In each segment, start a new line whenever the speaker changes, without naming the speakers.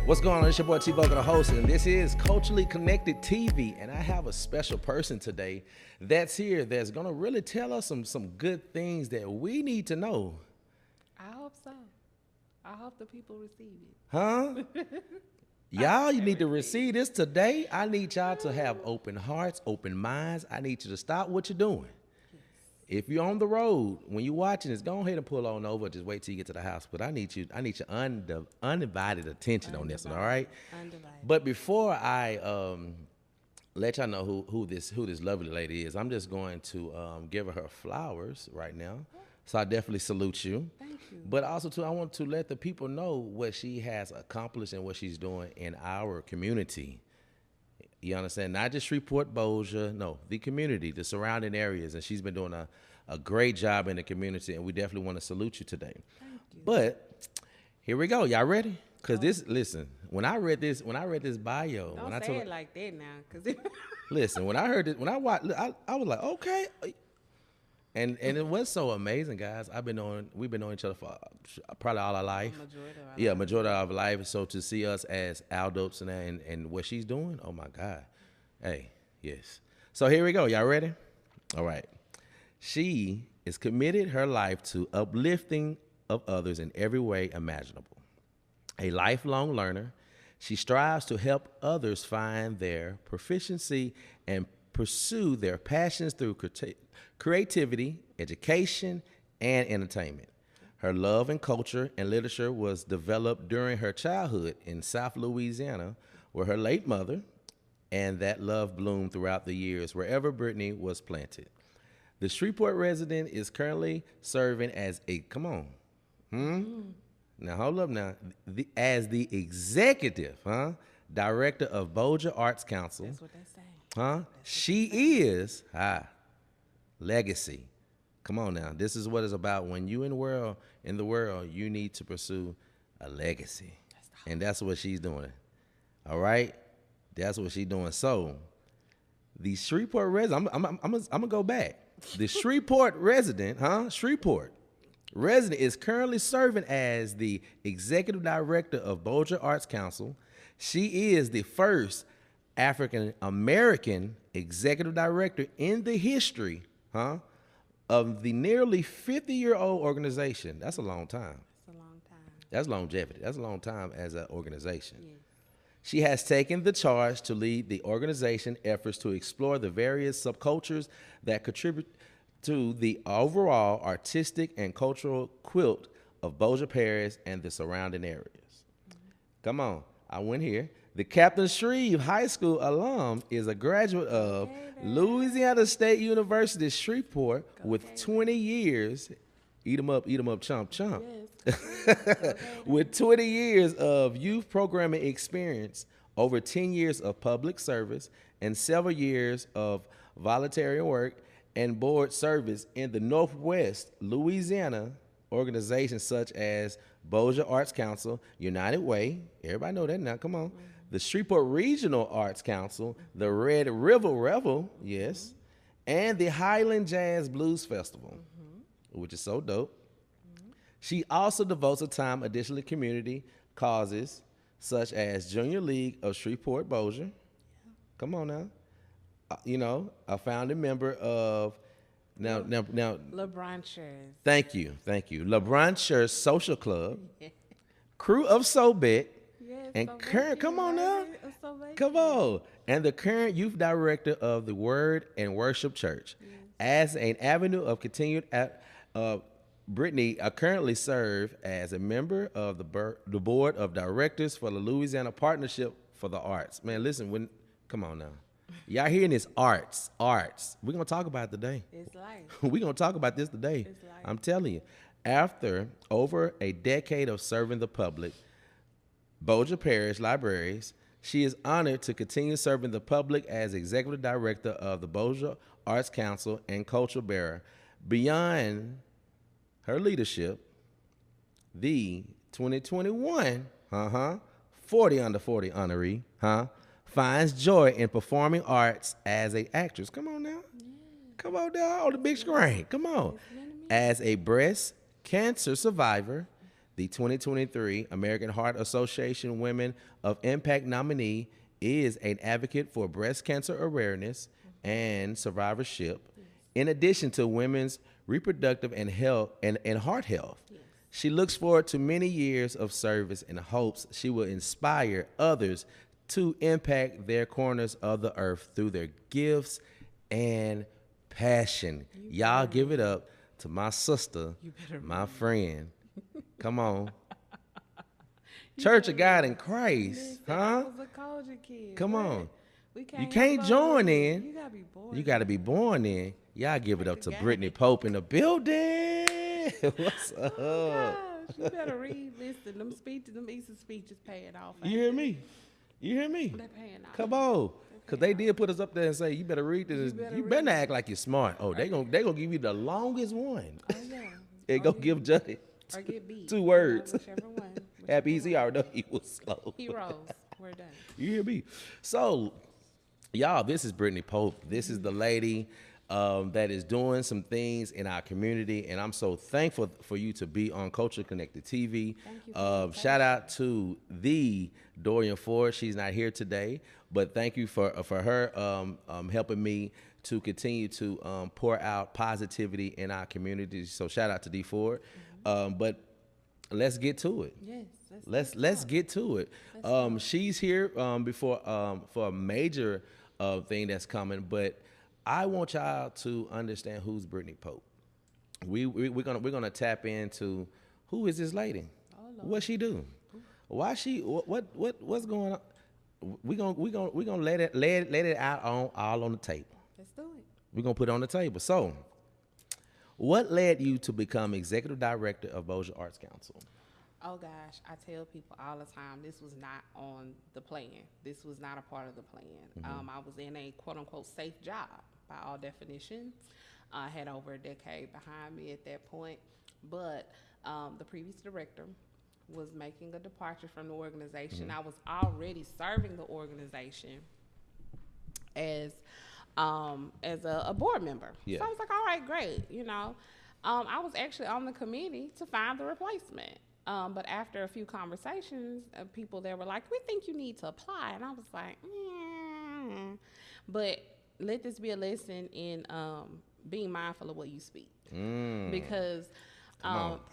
What's going on? It's your boy T-Vogue, the host, and this is Culturally Connected TV. And I have a special person today that's here that's gonna really tell us some good things that we need to know.
I hope so. I hope the people receive it.
Huh? Y'all, you need to receive this today. I need y'all to have open hearts, open minds. I need you to stop what you're doing. If you're on the road, when you're watching this, go ahead and pull on over. Just wait till you get to the house. But I need your undivided attention on this one, all right?
Undivided.
But before I let y'all know who this lovely lady is, I'm just going to give her flowers right now. So I definitely salute you.
Thank you.
But also, too, I want to let the people know what she has accomplished and what she's doing in our community. You understand? Not just Shreveport, Bossier, no, the community, the surrounding areas. And she's been doing a great job in the community, and we definitely want to salute you today.
Thank you.
But here we go. Y'all ready? Because listen, when I read this bio,
Don't
when I
say
told
it like that now, because
listen, when I heard it, when I watched, I was like, okay. And it was so amazing, guys. We've been knowing each other for probably all our life. Majority of our life. So to see us as adults and what she's doing, oh my God. Hey, yes. So here we go. Y'all ready? All right. She is committed her life to uplifting of others in every way imaginable. A lifelong learner, she strives to help others find their proficiency and pursue their passions through creativity, education, and entertainment. Her love in culture and literature was developed during her childhood in South Louisiana, where her late mother, and that love bloomed throughout the years wherever Brittany was planted. The Shreveport resident is currently serving as now hold up now, as the executive director of Bossier Arts Council.
That's what they're saying.
She is legacy. Come on now. This is what it's about. When you in the world, you need to pursue a legacy. And that's what she's doing. All right? That's what she's doing. So the Shreveport resident, I'm gonna go back. The Shreveport resident, Shreveport resident is currently serving as the executive director of Bossier Arts Council. She is the first African American executive director in the history, of the nearly 50-year-old organization. That's a long time.
That's a long time.
That's longevity. That's a long time as an organization.
Yes.
She has taken the charge to lead the organization efforts to explore the various subcultures that contribute to the overall artistic and cultural quilt of Bossier Parish and the surrounding areas. Mm-hmm. Come on, I went here. The Captain Shreve High School alum is a graduate of Louisiana State University, Shreveport, with 20 years. Eat 'em up, chomp, chomp.
Yes.
With 20 years of youth programming experience, over 10 years of public service, and several years of voluntary work and board service in the Northwest Louisiana organizations such as Bossier Arts Council, United Way, everybody know that now, come on, the Shreveport Regional Arts Council, the Red River Revel, yes, and the Highland Jazz Blues Festival, which is so dope. She also devotes her time additionally to community causes such as Junior League of Shreveport Bossier. Come on now. A founding member of now
LeBron shares.
Thank you. LeBron Shares Social Club, Crew of Sobek,
Yes,
and
so
current. Come on now, come on, and the current youth director of the Word and Worship Church. As an avenue of continued, Brittany currently serves as a member of the board of directors for the Louisiana Partnership for the Arts. Man, listen, come on now. Y'all hearing this arts. We're going to talk about it today.
It's life.
We're going to talk about this today.
It's life.
I'm telling you. After over a decade of serving the public, Bossier Parish Libraries, she is honored to continue serving the public as executive director of the Bossier Arts Council and cultural bearer. Beyond her leadership, the 2021 40 under 40 honoree finds joy in performing arts as an actress. Come on now. Yeah. Come on now on the big screen. Come on. As a breast cancer survivor, the 2023 American Heart Association Women of Impact nominee, is an advocate for breast cancer awareness and survivorship, in addition to women's reproductive and health and heart health. She looks forward to many years of service and hopes she will inspire others to impact their corners of the earth through their gifts and passion. Y'all give it up to my sister, my friend. Come on. Church of God in Christ, huh?
I was a culture kid.
Come
What?
on.
We
You can't join in.
You gotta be born.
You got to be born in. Y'all give it up to Brittainy Pope in the building. What's up?
Oh gosh, you better read. Listen, them speeches, them Easter speeches, paying off.
You hear me? You hear me?
They're paying off.
Come on. Because they did put us up there and say, you better read this. You better act like you're smart. Oh, they gonna give you the longest one.
Oh yeah.
They gonna give Johnny
Or get beat.
2 words.
Whichever one.
Happy easy, I already know he was slow.
Heroes. We're done.
You hear me? So, y'all, this is Brittainy Pope. This is the lady that is doing some things in our community, and I'm so thankful for you to be on Culture Connected TV.
Thank you.
Shout out to the Dorian Ford. She's not here today, but thank you for her helping me to continue to pour out positivity in our community. So shout out to D Ford. But let's get to it.
Yes.
Let's get to it. She's here for a major thing that's coming, but I want y'all to understand who's Brittainy Pope. We're gonna tap into who is this lady? What she do? Why she? What's going on? We gonna let it out all on the table.
Let's do it.
We're gonna put it on the table. So, what led you to become executive director of Bossier Arts Council?
Oh gosh, I tell people all the time, this was not on the plan. This was not a part of the plan. I was in a quote unquote safe job by all definitions. I had over a decade behind me at that point, but the previous director was making a departure from the organization. I was already serving the organization as a board member.
Yeah.
So I was like, all right, great. You know, I was actually on the committee to find the replacement. But after a few conversations, people there were like, we think you need to apply. And I was like, But let this be a lesson in being mindful of what you speak. Because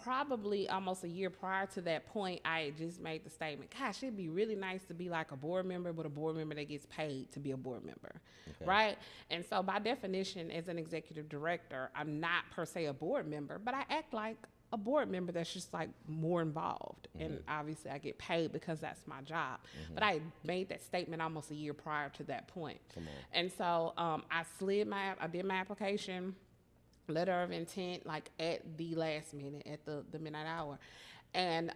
probably almost a year prior to that point, I had just made the statement, gosh, it'd be really nice to be like a board member, but a board member that gets paid to be a board member, right? And so by definition, as an executive director, I'm not per se a board member, but I act like a board member that's just like more involved. And obviously I get paid because that's my job. But I made that statement almost a year prior to that point. And so I did my application, letter of intent, like at the last minute, at the midnight hour. And,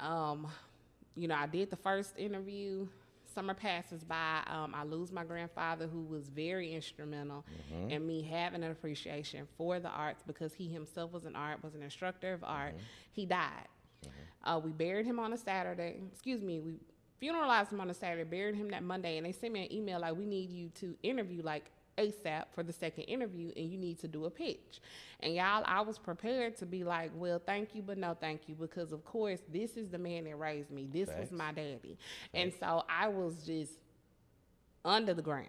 you know, I did the first interview. Summer passes by. I lose my grandfather, who was very instrumental in me having an appreciation for the arts, because he himself was an instructor of art. He died. We buried him on a Saturday. We funeralized him on a Saturday, buried him that Monday, and they sent me an email like, we need you to interview like ASAP for the second interview, and you need to do a pitch. And y'all, I was prepared to be like, well, thank you, but no thank you, because of course this is the man that raised me. This was my daddy. And so I was just under the ground.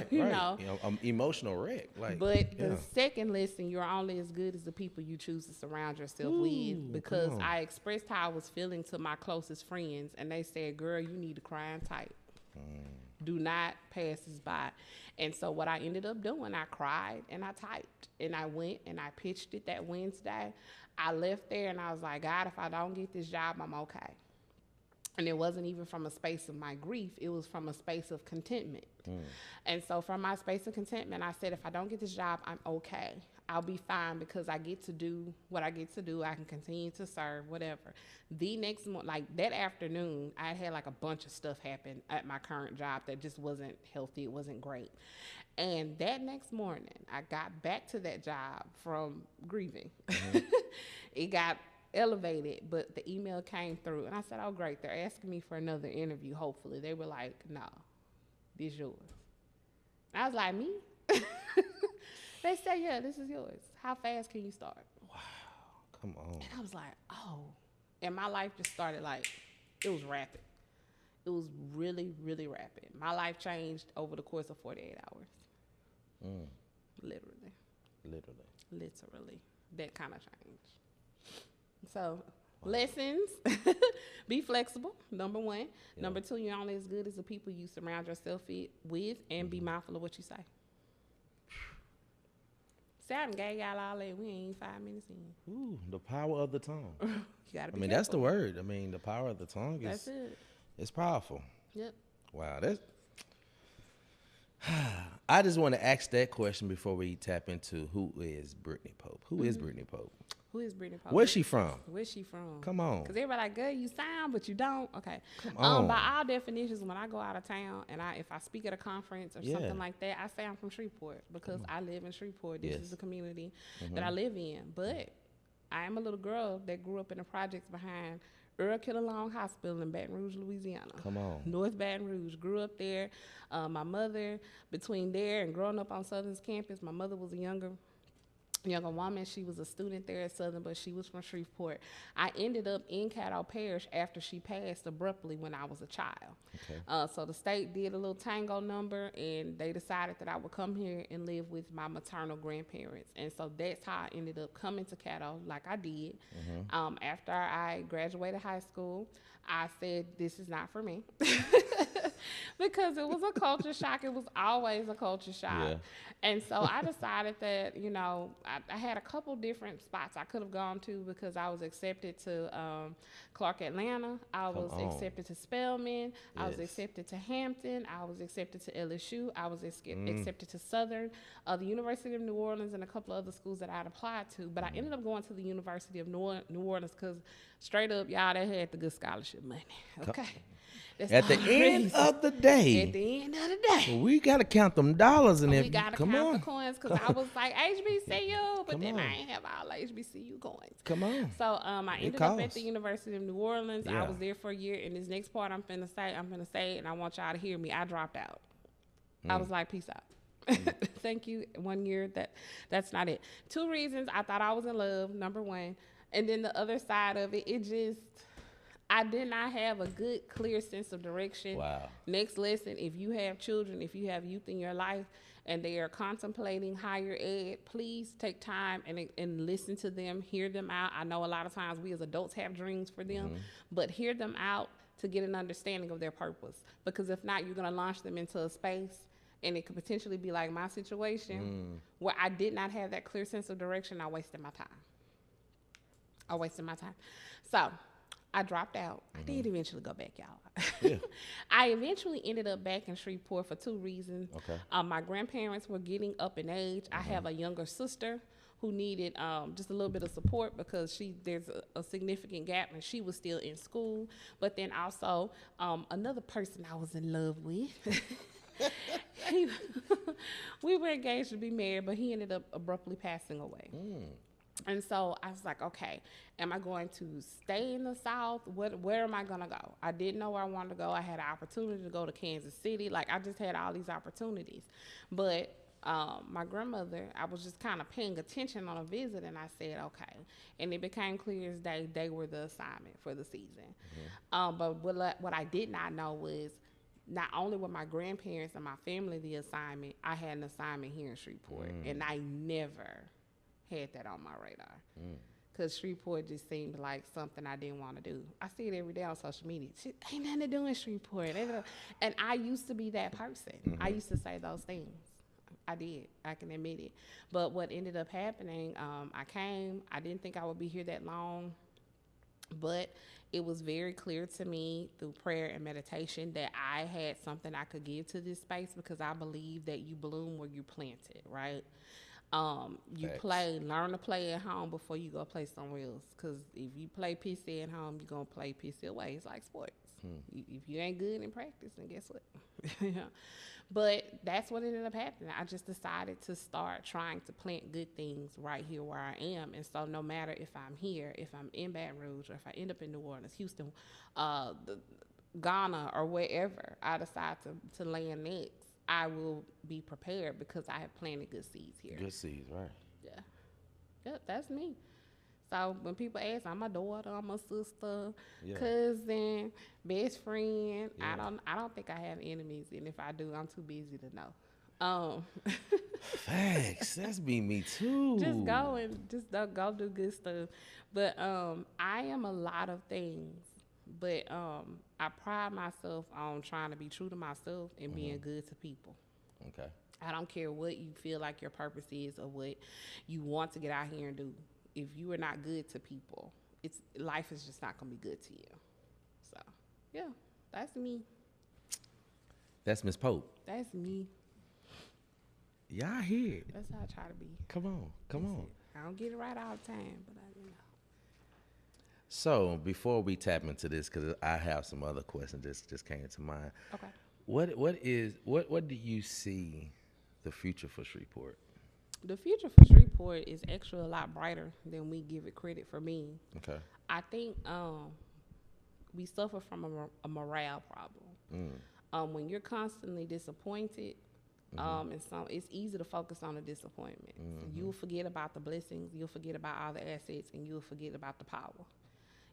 You know,
emotional wreck.
But the second lesson, you're only as good as the people you choose to surround yourself with, because I expressed how I was feeling to my closest friends, and they said, girl, you need to cry and type. Do not pass this by. And so what I ended up doing, I cried and I typed, and I went and I pitched it that Wednesday. I left there and I was like, God, if I don't get this job, I'm okay. And it wasn't even from a space of my grief. It was from a space of contentment. And so from my space of contentment, I said, if I don't get this job, I'm okay. I'll be fine, because I get to do what I get to do. I can continue to serve, whatever. The next morning, like that afternoon, I had like a bunch of stuff happen at my current job that just wasn't healthy. It wasn't great. And that next morning, I got back to that job from grieving. It got elevated, but the email came through, and I said, oh great, they're asking me for another interview, hopefully. They were like, no, this is yours. And I was like, me? They said, yeah, this is yours. How fast can you start?
Wow, come on.
And I was like, oh, And my life just started like, it was rapid. It was really, really rapid. My life changed over the course of 48 hours. Literally. That kind of change. So, lessons, be flexible, number one. Yeah. Number two, you're only as good as the people you surround yourself with, and be mindful of what you say. See, I done gave y'all all that. We ain't 5 minutes in.
Ooh, the power of the tongue.
You gotta be careful.
That's the word. The power of the tongue
that's it.
It's powerful.
Yep.
Wow, that's. I just want to ask that question before we tap into who is Brittainy Pope. Who is Brittainy Pope?
Who is Brittainy Pope?
Where's she from?
Come on. Because everybody like, girl, you sound, but you don't. Okay. Come on. By all definitions, when I go out of town and if I speak at a conference or something like that, I say I'm from Shreveport because I live in Shreveport. This is the community that I live in. But I am a little girl that grew up in the projects behind Earl Killer Long Hospital in Baton Rouge, Louisiana.
Come on.
North Baton Rouge. Grew up there. My mother, between there and growing up on Southern's campus, my mother was a younger woman. She was a student there at Southern, but she was from Shreveport. I ended up in Caddo Parish after she passed abruptly when I was a child. Okay. So the state did a little tango number, and they decided that I would come here and live with my maternal grandparents. And so that's how I ended up coming to Caddo like I did. After I graduated high school, I said, this is not for me. Because it was a culture shock. It was always a culture shock. Yeah. And so I decided that, I had a couple different spots I could have gone to because I was accepted to Clark Atlanta. I was accepted to Spelman. Yes. I was accepted to Hampton. I was accepted to LSU. I was accepted to Southern, the University of New Orleans, and a couple of other schools that I'd applied to. But I ended up going to the University of New Orleans because straight up, y'all, they had the good scholarship money. Okay.
At the end of the day, we got to count them dollars in there.
We got to count the coins because I was like HBCU, but then I ain't have all HBCU coins. Come on. So I ended up at the University of New Orleans. Yeah. I was there for a year, and this next part I'm finna say, and I want y'all to hear me. I dropped out. I was like, peace out. Thank you. 1 year, that's not it. 2 reasons. I thought I was in love, number one. And then the other side of it, I did not have a good, clear sense of direction. Wow. Next lesson, if you have children, if you have youth in your life and they are contemplating higher ed, please take time and listen to them, hear them out. I know a lot of times we as adults have dreams for them, but hear them out to get an understanding of their purpose. Because if not, you're going to launch them into a space, and it could potentially be like my situation where I did not have that clear sense of direction. I wasted my time. So I dropped out. I did eventually go back, y'all. Yeah. I eventually ended up back in Shreveport for 2 reasons. Okay. My grandparents were getting up in age. I have a younger sister who needed just a little bit of support because there's a significant gap, and she was still in school. But then also another person I was in love with. We were engaged to be married, but he ended up abruptly passing away. And so I was like, okay, am I going to stay in the South? Where am I going to go? I didn't know where I wanted to go. I had an opportunity to go to Kansas City. Like, I just had all these opportunities. But my grandmother, I was just kind of paying attention on a visit, and I said, okay. And it became clear as day they were the assignment for the season. But what I did not know was not only were my grandparents and my family the assignment, I had an assignment here in Shreveport, and I never had that on my radar because Shreveport just seemed like something I didn't want to do. I see it every day on social media. Ain't nothing to do in Shreveport. And I used to be that person. I used to say those things. I did. I can admit it. But what ended up happening, I came. I didn't think I would be here that long. But it was very clear to me through prayer and meditation that I had something I could give to this space because I believe that you bloom where you planted, right? You learn to play at home before you go play somewhere else. Because if you play PC at home, you're going to play PC away. It's like sports. If you ain't good in practice, then guess what? But that's what ended up happening. I just decided to start trying to plant good things right here where I am. And so no matter if I'm here, if I'm in Baton Rouge, or if I end up in New Orleans, Houston, Ghana, or wherever I decide to land next, I will be prepared because I have planted good seeds here.
Good seeds, right.
Yeah, that's me. So when people ask, I'm a daughter, I'm a sister,
Yeah.
cousin, best friend.
Yeah.
I don't think I have enemies, and if I do, I'm too busy to know.
Facts. That's me too.
Just go and just go do good stuff. But I am a lot of things. But I pride myself on trying to be true to myself and being good to people.
Okay.
I don't care what you feel like your purpose is or what you want to get out here and do. If you are not good to people, life is just not gonna be good to you. So yeah, that's me.
That's Miss Pope.
That's me.
Y'all hear it.
That's how I try to be.
Come on.
I don't get it right all the time, but I know.
So before we tap into this, because I have some other questions that just came to mind.
Okay.
What do you see the future for Shreveport?
The future for Shreveport is actually a lot brighter than we give it credit for being.
Okay.
I think we suffer from a morale problem. When you're constantly disappointed, and so it's easy to focus on the disappointment. You'll forget about the blessings, you'll forget about all the assets, and you'll forget about the power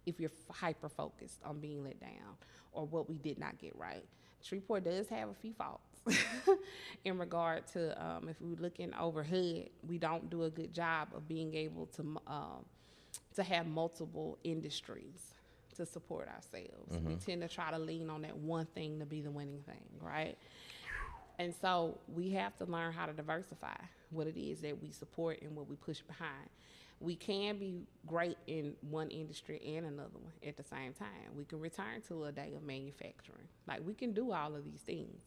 if you're hyper focused on being let down or what we did not get right. Shreveport does have a few faults in regard to if we're looking overhead, we don't do a good job of being able to have multiple industries to support ourselves. We tend to try to lean on that one thing to be the winning thing, right? And so we have to learn how to diversify what it is that we support and what we push behind. We can be great in one industry and another one at the same time. We can return to a day of manufacturing. Like, we can do all of these things.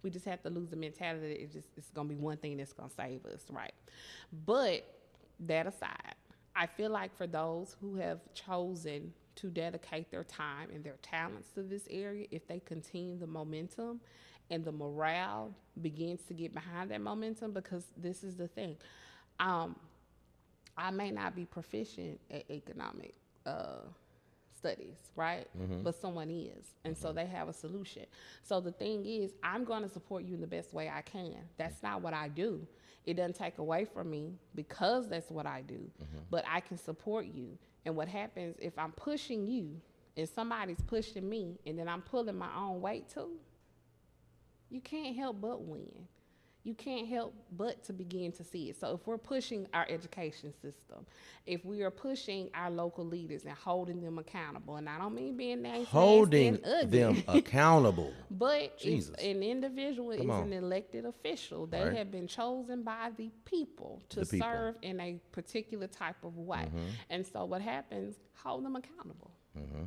We just have to lose the mentality that it's going to be one thing that's going to save us, right? But that aside, I feel like for those who have chosen to dedicate their time and their talents to this area, if they continue the momentum and the morale begins to get behind that momentum, because this is the thing. I may not be proficient at economic studies, right? But someone is. And so they have a solution. So the thing is, I'm going to support you in the best way I can. That's not what I do. It doesn't take away from me because that's what I do. But I can support you. And what happens if I'm pushing you and somebody's pushing me and then I'm pulling my own weight too? You can't help but win. You can't help but to begin to see it. So if we're pushing our education system, if we are pushing our local leaders and holding them accountable, and I don't mean being nasty,
Holding
and ugly,
them accountable.
but
Jesus.
if an individual is an elected official, they have been chosen by the people to serve in a particular type of way. And so what happens, hold them accountable.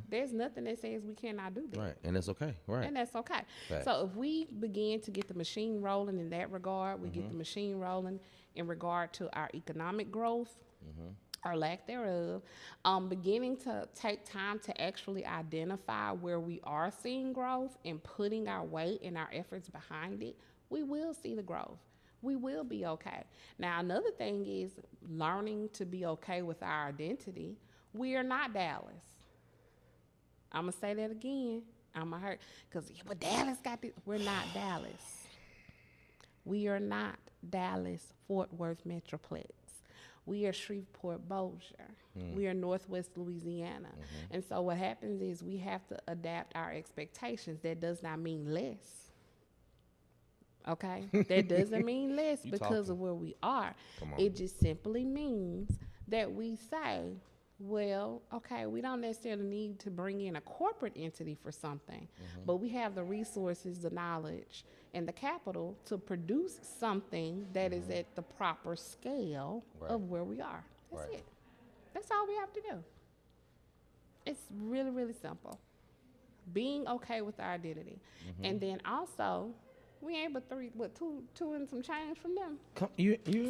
There's nothing that says we cannot do that.
Right, and it's okay. Right.
And that's okay.
Facts.
So if we begin to get the machine rolling in that regard, we get the machine rolling in regard to our economic growth, or lack thereof, beginning to take time to actually identify where we are seeing growth and putting our weight and our efforts behind it, we will see the growth. We will be okay. Now, another thing is learning to be okay with our identity. We are not Dallas. I'm going to say that again. I'm going to hurt. Because, but Dallas got this. We're not Dallas. We are not Dallas, Fort Worth Metroplex. We are Shreveport, Bossier. We are Northwest Louisiana. And so what happens is we have to adapt our expectations. That does not mean less. Okay? That doesn't mean less because of where we are. It just simply means that we say, well, okay, we don't necessarily need to bring in a corporate entity for something, but we have the resources, the knowledge, and the capital to produce something that is at the proper scale of where we are. That's it. That's all we have to do. It's really, really simple. Being okay with our identity. And then also, we ain't but two and some change from them.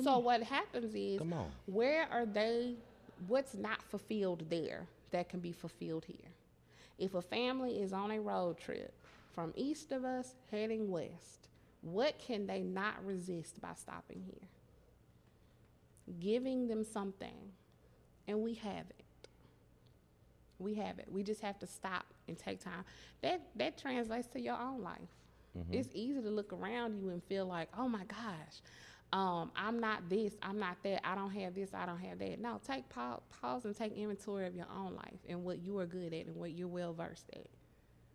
So what happens is, where are they? What's not fulfilled there that can be fulfilled here? If a family is on a road trip from east of us heading west, what can they not resist by stopping here? Giving them something. And we have it. We have it. We just have to stop and take time. That translates to your own life. It's easy to look around you and feel like, oh my gosh, I'm not this, I'm not that, I don't have this, I don't have that. No, take pause and take inventory of your own life and what you are good at and what you're well versed at.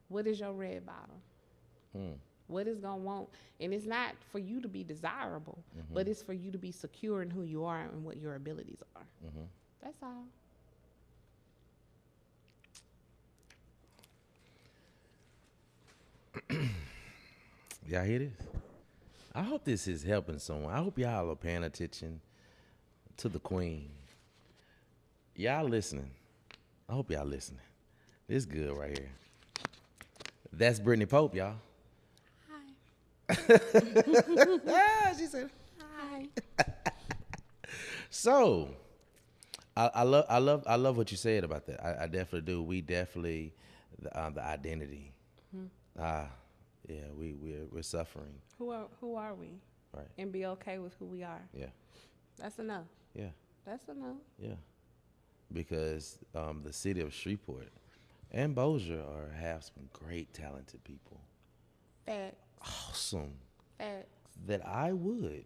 What is your red bottom? What is going to want? And it's not for you to be desirable, but it's for you to be secure in who you are and what your abilities are. That's all.
Y'all hear this? I hope this is helping someone. I hope y'all are paying attention to the queen. Y'all listening. I hope y'all listening. This is good right here. That's Brittainy Pope, y'all.
Hi.
She said,
Hi.
So, I love what you said about that. I definitely do. We definitely the identity. Yeah, we're suffering.
Who are we?
Right.
And be okay with who we are.
Yeah.
That's enough.
Yeah.
That's enough.
Yeah. Because the city of Shreveport and Bossier have some great talented people.
Facts.
Awesome.
Facts.
That I would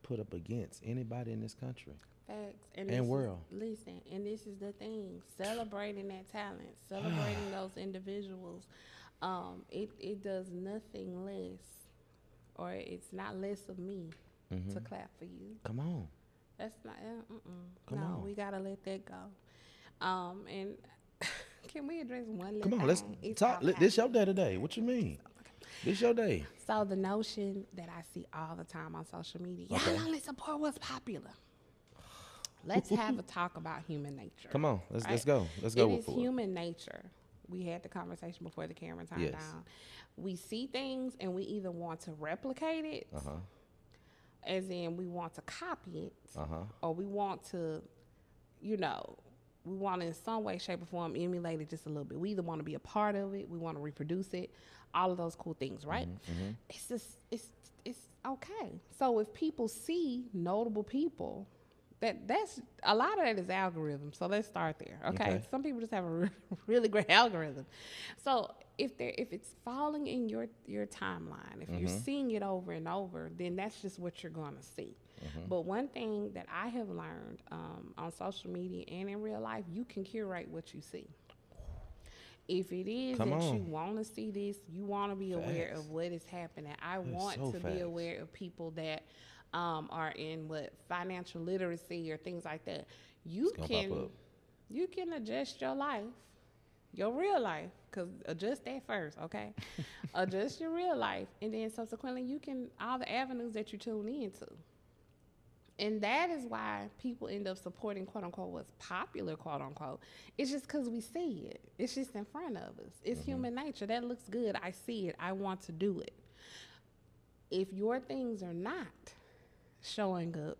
put up against anybody in this country.
Facts.
And world.
Listen, and this is the thing. Celebrating that talent. Celebrating those individuals. It does nothing less, or it's not less of me to clap for you.
Come on.
That's not,
Come on.
we gotta let that go. And can we address one little
Come on,
thing?
let's
It's
talk.
okay.
This your day today. What you mean? This your day.
So the notion that I see all the time on social media,
Okay.
y'all only support what's popular. Let's have a talk about human nature.
Come on, let's go. Let's
It
go
is
for it.
human nature. We had the conversation before the camera turned
Yes.
down. We see things and we either want to replicate it, as in we want to copy it, or we want to, we want to in some way, shape, or form emulate it just a little bit. We either want to be a part of it, we want to reproduce it, all of those cool things, right? It's just, it's okay. So if people see notable people, that's a lot of that is algorithm. So let's start there. Okay. Some people just have a really great algorithm. So if it's falling in your timeline, if you're seeing it over and over, then that's just what you're going to see. But one thing that I have learned on social media and in real life, you can curate what you see. If it is you want to see this, you want to be aware of what is happening. I want to be aware of people that are in financial literacy or things like that. You can adjust your life, your real life, because adjust that first, okay? Adjust your real life, and then subsequently you can all the avenues that you tune into. And that is why people end up supporting, quote unquote, what's popular, quote unquote. It's just because we see it. It's just in front of us. It's human nature. That looks good. I see it. I want to do it. If your things are not showing up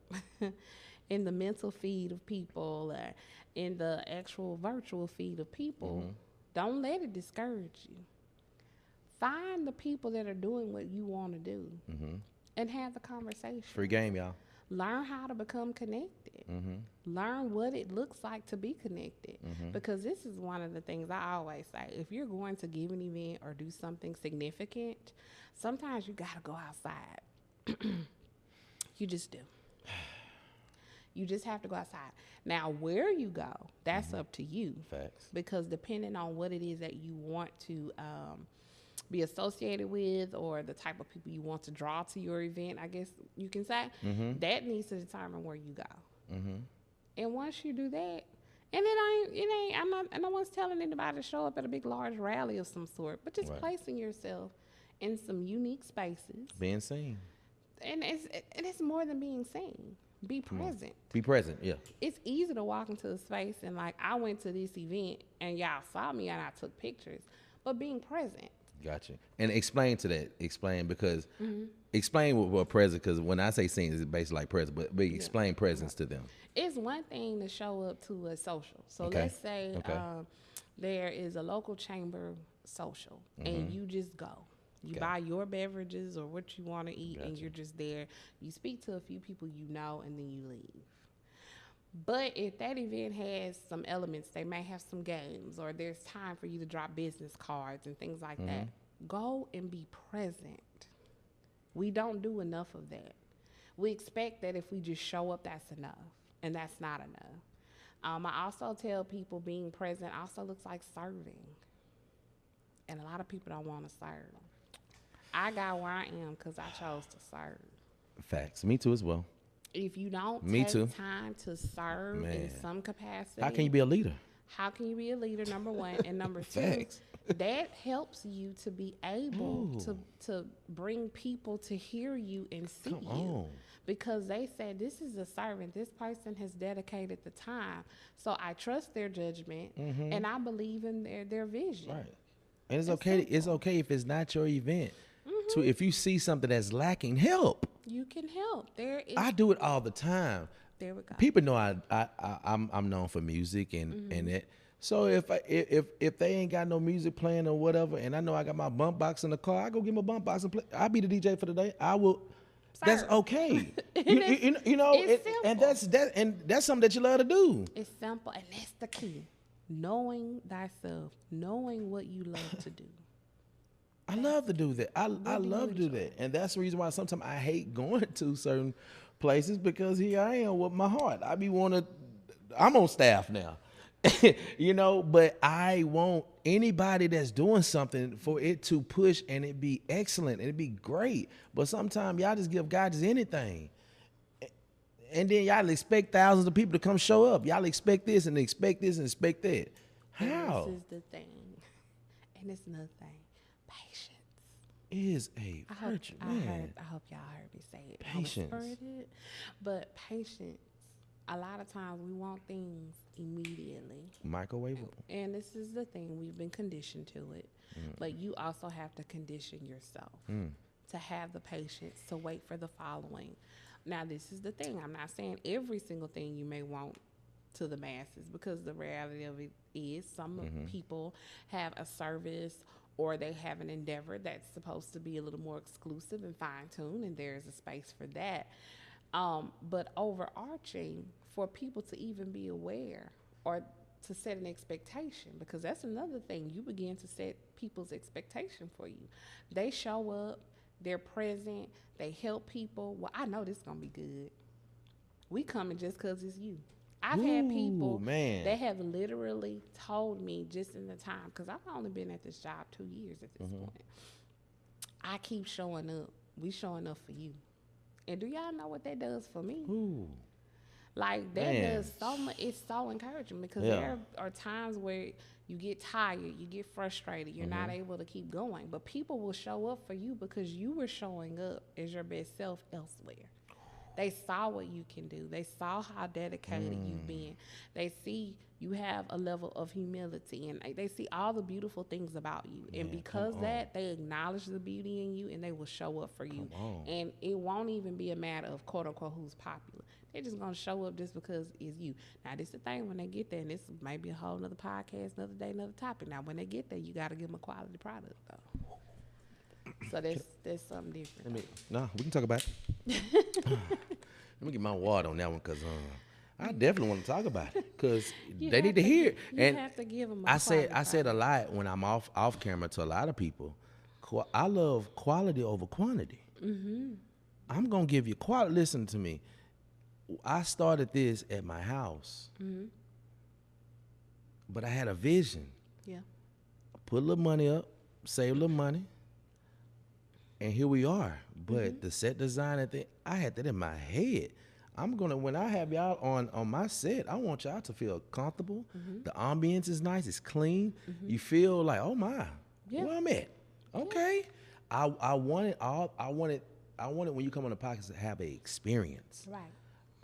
in the mental feed of people or in the actual virtual feed of people, don't let it discourage you. Find the people that are doing what you want to do and have the conversation.
Free game, y'all.
Learn how to become connected. Learn what it looks like to be connected. Because this is one of the things I always say. If you're going to give an event or do something significant, sometimes you got to go outside. You just do. You just have to go outside. Now, where you go, that's up to you.
Facts.
Because depending on what it is that you want to be associated with or the type of people you want to draw to your event, I guess you can say, that needs to determine where you go. And once you do that, and no one's telling anybody to show up at a big, large rally of some sort, but just placing yourself in some unique spaces.
Being seen.
And it's more than being seen. Be present.
Be present, yeah.
It's easy to walk into a space and I went to this event and y'all saw me and I took pictures, but being present.
Gotcha. And explain to that. Explain because explain what present, because when I say seen, it's basically like present, but explain presence to them.
It's one thing to show up to a social. So let's say there is a local chamber social and you just go. You buy your beverages or what you want to eat and you're just there. You speak to a few people you know and then you leave. But if that event has some elements, they may have some games or there's time for you to drop business cards and things like that. Go and be present. We don't do enough of that. we expect that if we just show up, that's enough, and that's not enough. I also tell people being present also looks like serving, and a lot of people don't want to serve. I got where I am because I chose to serve.
Facts. Me too as well.
If you don't take time to serve in some capacity,
how can you be a leader?
How can you be a leader, number one? And number two,
Facts.
that helps you to be able to bring people to hear you and see you. Because they say, this is a servant. This person has dedicated the time. So I trust their judgment, and I believe in their vision.
Right. And it's okay. Simple. It's okay if it's not your event. So if you see something that's lacking, help.
You can help.
I do it all the time.
There we go.
People know I'm known for music and that. So if they ain't got no music playing or whatever, and I know I got my bump box in the car, I go get my bump box and play. I'll be the DJ for the day. I will. That's okay. you know, and that's something that you love to do.
It's simple, and that's the key. Knowing thyself, knowing what you love to do.
I love to do that. I love to do that. And that's the reason why sometimes I hate going to certain places, because here I am with my heart. I'm on staff now, you know, but I want anybody that's doing something for it to push and it be excellent and it be great. But sometimes y'all just give God just anything. And then y'all expect thousands of people to come show up. Y'all expect this and expect this and expect that. How?
And this is the thing. And it's another thing. Patience
is a virtue.
I hope y'all heard me say it.
Patience.
But patience, a lot of times we want things immediately.
Microwave.
And this is the thing. We've been conditioned to it. But you also have to condition yourself to have the patience to wait for the following. Now, this is the thing. I'm not saying every single thing you may want to the masses, because the reality of it is some people have a service or they have an endeavor that's supposed to be a little more exclusive and fine-tuned, and there's a space for that. But overarching, for people to even be aware or to set an expectation, because that's another thing. You begin to set people's expectation for you. They show up, they're present, they help people. Well, I know this is going to be good. We coming just because it's you. I've had people that have literally told me just in the time, because I've only been at this job 2 years at this point. I keep showing up. We showing up for you. And do y'all know what that does for me? Like, that does so much. It's so encouraging, because there are times where you get tired, you get frustrated, you're not able to keep going. But people will show up for you because you were showing up as your best self elsewhere. They saw what you can do. They saw how dedicated you've been. They see you have a level of humility, and they see all the beautiful things about you. And because that, they acknowledge the beauty in you, and they will show up for you. And it won't even be a matter of quote unquote who's popular. They're just going to show up just because it's you. Now, this is the thing when they get there, and this might be a whole nother podcast, another day, another topic. Now, when they get there, you got to give them a quality product, though. So that's something different.
We can talk about it. Let me get my water on that one, because I definitely want to talk about it, because they need to hear it.
You have to give them a quality
I said a lot when I'm off camera to a lot of people. I love quality over quantity. I'm going to give you quality. Listen to me. I started this at my house, but I had a vision.
Yeah.
Put a little money up, save a little money, and here we are. But the set design and thing, I had that in my head. When I have y'all on my set, I want y'all to feel comfortable. The ambience is nice, it's clean. You feel like, oh my, where I'm at. Okay. I wanted when you come on the podcast to have an experience. Right.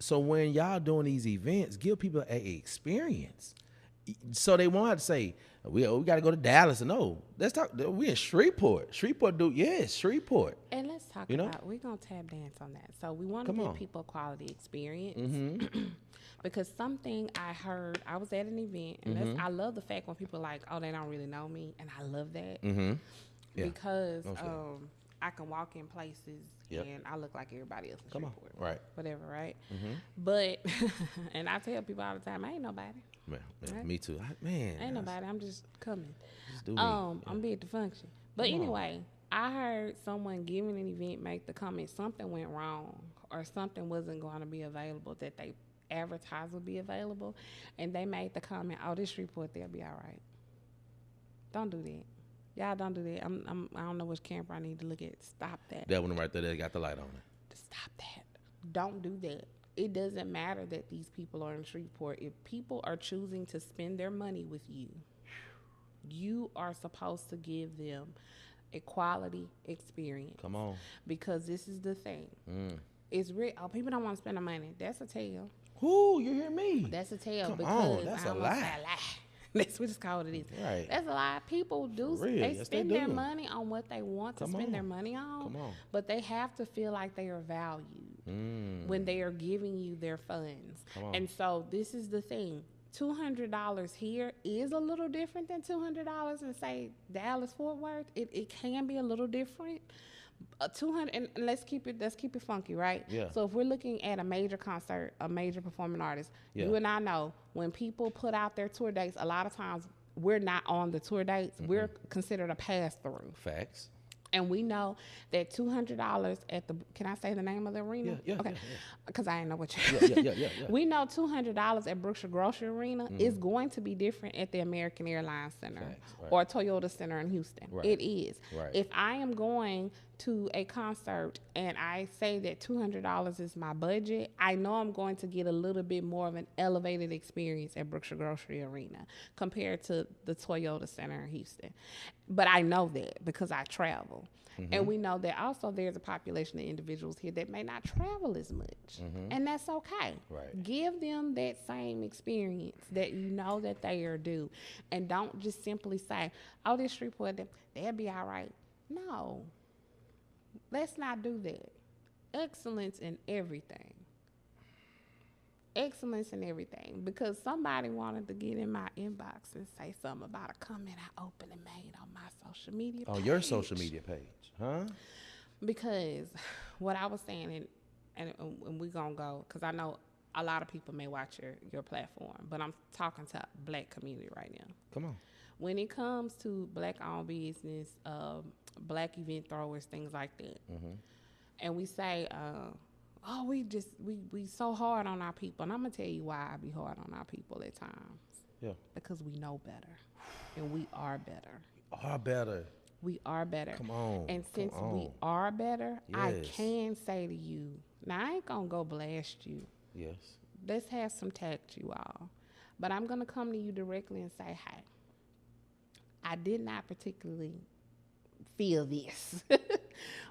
So when y'all doing these events, give people an experience. So they won't have to say, we got to go to Dallas. No, let's talk. We in Shreveport. Shreveport.
And let's talk about, we're going to tap dance on that. So we want to give people quality experience. Because something I heard, I was at an event, and I love the fact when people are like, oh, they don't really know me. And I love that. Because I can walk in places and I look like everybody else in Shreveport.
Right.
Whatever, right? But, and I tell people all the time, I ain't nobody.
Man,
right?
Me too.
Ain't nobody. I'm just coming.
Just do me.
I'm be at the function. But anyway, I heard someone giving an event make the comment something went wrong or something wasn't going to be available that they advertised would be available, and they made the comment, "Oh, this Shreveport, they'll be all right." Don't do that. Y'all don't do that. I don't know which camera I need to look at. Stop that.
That one right there that got the light on it.
Stop that. Don't do that. It doesn't matter that these people are in Shreveport. If people are choosing to spend their money with you, you are supposed to give them a quality experience.
Come on.
Because this is the thing. It's real. Oh, people don't want to spend the money. That's a tell.
Who? You hear me?
That's a tell.
Come on. That's a lie.
That's what it's called. It is.
Right.
That's a lie. People do. They spend their money on what they want to spend their money on.
Come on.
But they have to feel like they are valued when they are giving you their funds.
Come on.
And so this is the thing. $200 here is a little different than $200 in, say, Dallas Fort Worth. It can be a little different. 200, and let's keep it funky, right?
Yeah.
So if we're looking at a major concert, a major performing artist, you and I know when people put out their tour dates, a lot of times we're not on the tour dates. We're considered a pass-through.
Facts.
And we know that $200 at the, can I say the name of the arena?
Yeah.
Okay. Because I ain't know what
Yeah.
We know $200 at Brookshire Grocery Arena is going to be different at the American Airlines Center or Toyota Center in Houston.
Right.
It is.
Right.
If I am going to a concert and I say that $200 is my budget, I know I'm going to get a little bit more of an elevated experience at Brookshire Grocery Arena compared to the Toyota Center in Houston. But I know that because I travel. And we know that also there's a population of individuals here that may not travel as much. And that's okay.
Right.
Give them that same experience that you know that they are due. And don't just simply say, oh, this Shreveport, they'll be all right. No. Let's not do that. Excellence in everything. Excellence in everything. Because somebody wanted to get in my inbox and say something about a comment I opened and made on my social media page.
On your social media page, huh?
Because what I was saying, and we're going to go, because I know a lot of people may watch your platform, but I'm talking to black community right now.
Come on. When
it comes to black-owned business, black event throwers, things like that, and we say, oh, we so hard on our people. And I'm going to tell you why I be hard on our people at times.
Yeah.
Because we know better. And we are better. We are better.
Come on.
And since we are better, I can say to you, now I ain't going to go blast you.
Yes.
Let's have some tact, you all. But I'm going to come to you directly and say, hey, I did not particularly feel this.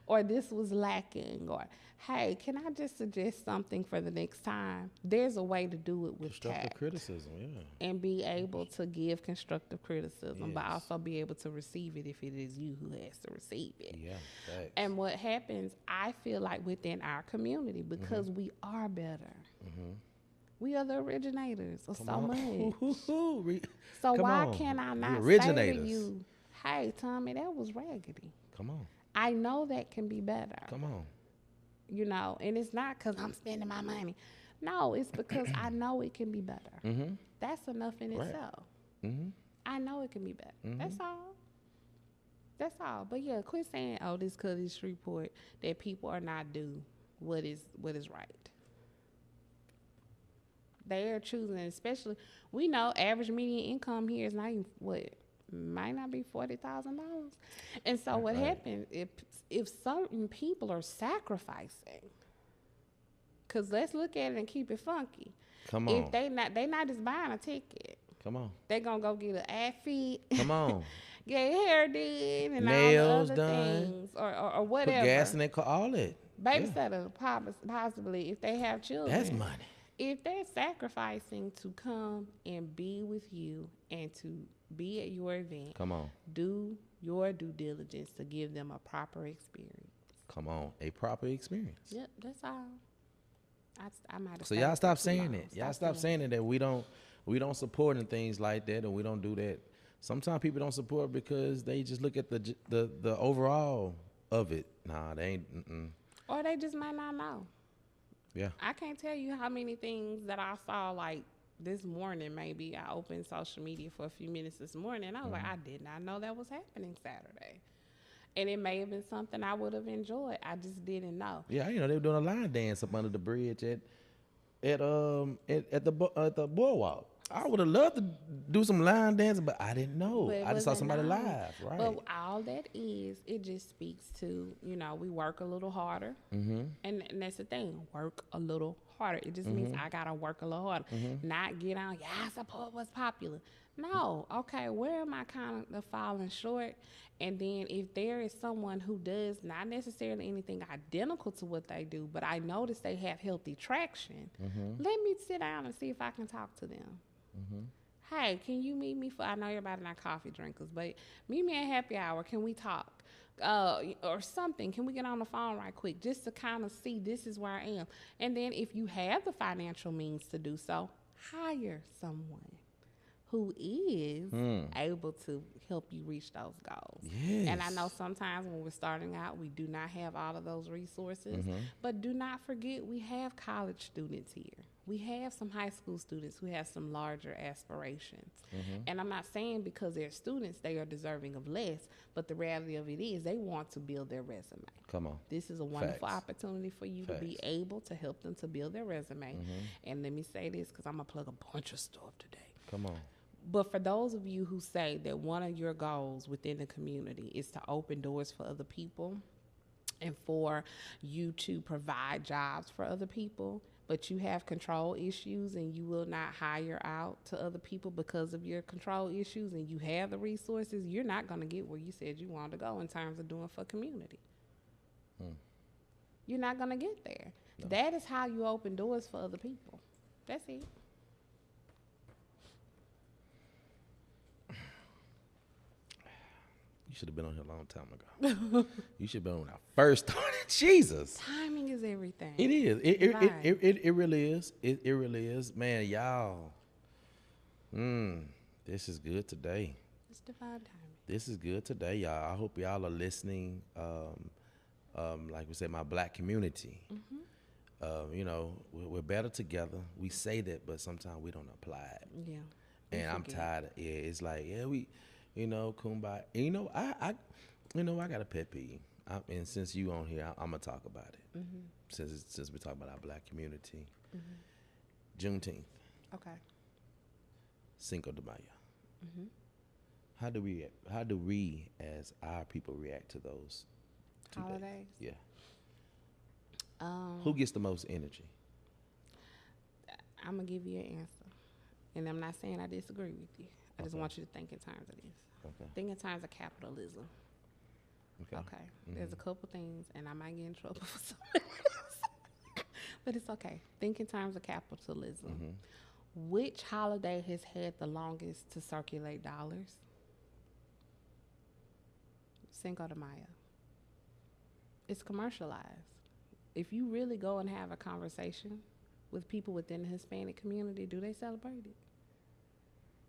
Or this was lacking. Or, hey, can I just suggest something for the next time? There's a way to do it with
constructive
tact.
criticism, yeah.
And be able to give constructive criticism, but also be able to receive it if it is you who has to receive it.
Yeah, thanks.
And what happens, I feel like within our community, because we are better. We are the originators of so much. So why can I not say to you, hey, Tommy, that was raggedy.
Come on.
I know that can be better.
Come on.
You know, and it's not because I'm spending my money. No, it's because I know it can be better. That's enough in itself. I know it can be better. That's all. That's all. But yeah, quit saying, oh, this because it's Shreveport, that people are not due what is right. They are choosing, especially, we know average median income here is not even, might not be $40,000. And so what happens if certain people are sacrificing, because let's look at it and keep it funky.
Come on.
If they not just buying a ticket.
Come on.
They gonna go get an ad fit.
Come on.
Get hair done and
nails
all the other
done,
things or whatever.
Put gas in their car, all that.
Babysitter, possibly if they have children.
That's money.
If they're sacrificing to come and be with you and to be at your event,
come on,
do your due diligence to give them a proper experience.
Come on, a proper experience.
Yep, that's all. I might have.
So y'all stop saying it. Y'all stop saying it that we don't support and things like that, or we don't do that. Sometimes people don't support because they just look at the overall of it. Nah, they ain't.
Or they just might not know.
Yeah.
I can't tell you how many things that I saw, like this morning, maybe I opened social media for a few minutes this morning, and I was like, I did not know that was happening Saturday. And it may have been something I would have enjoyed. I just didn't know.
Yeah, you know, they were doing a line dance up under the bridge at the boardwalk. I would have loved to do some line dancing, but I didn't know. I just saw somebody live, right?
But all that is, it just speaks to, you know, we work a little harder. And that's the thing, work a little harder. It just means I got to work a little harder. Not get on, I support what's popular. No, okay, where am I kind of falling short? And then if there is someone who does not necessarily anything identical to what they do, but I notice they have healthy traction, let me sit down and see if I can talk to them. Hey, can you meet me I know everybody not coffee drinkers, but meet me at happy hour. Can we talk? Or something. Can we get on the phone right quick just to kind of see this is where I am? And then if you have the financial means to do so, hire someone who is able to help you reach those goals.
Yes.
And I know sometimes when we're starting out, we do not have all of those resources, but do not forget we have college students here. We have some high school students who have some larger aspirations. And I'm not saying because they're students, they are deserving of less, but the reality of it is they want to build their resume.
Come on.
This is a wonderful opportunity for you to be able to help them to build their resume. And let me say this because I'm going to plug a bunch of stuff today.
Come on.
But for those of you who say that one of your goals within the community is to open doors for other people and for you to provide jobs for other people, but you have control issues and you will not hire out to other people because of your control issues and you have the resources, you're not going to get where you said you wanted to go in terms of doing for community. You're not going to get there. No. That is how you open doors for other people. That's it.
You should have been on here a long time ago. You should have been on when I first started. Jesus.
Timing is everything.
It is. It really is. It really is. Man, y'all. This is good today.
It's divine timing.
This is good today, y'all. I hope y'all are listening. Like we said, my black community. You know, we're better together. We say that, but sometimes we don't apply it. Yeah. And I'm tired of it. It's like, we... You know, kumbaya. You know, I got a pet peeve. And since you on here, I'm gonna talk about it. Since we're talking about our black community, Juneteenth.
Okay.
Cinco de Mayo. How do we as our people react to those
holidays?
Yeah. Who gets the most energy?
I'm gonna give you an answer, and I'm not saying I disagree with you. I just want you to think in terms of this. Okay. Think in terms of capitalism. Okay. There's a couple things, and I might get in trouble for some of this, but it's okay. Think in terms of capitalism. Which holiday has had the longest to circulate dollars? Cinco de Mayo. It's commercialized. If you really go and have a conversation with people within the Hispanic community, do they celebrate it?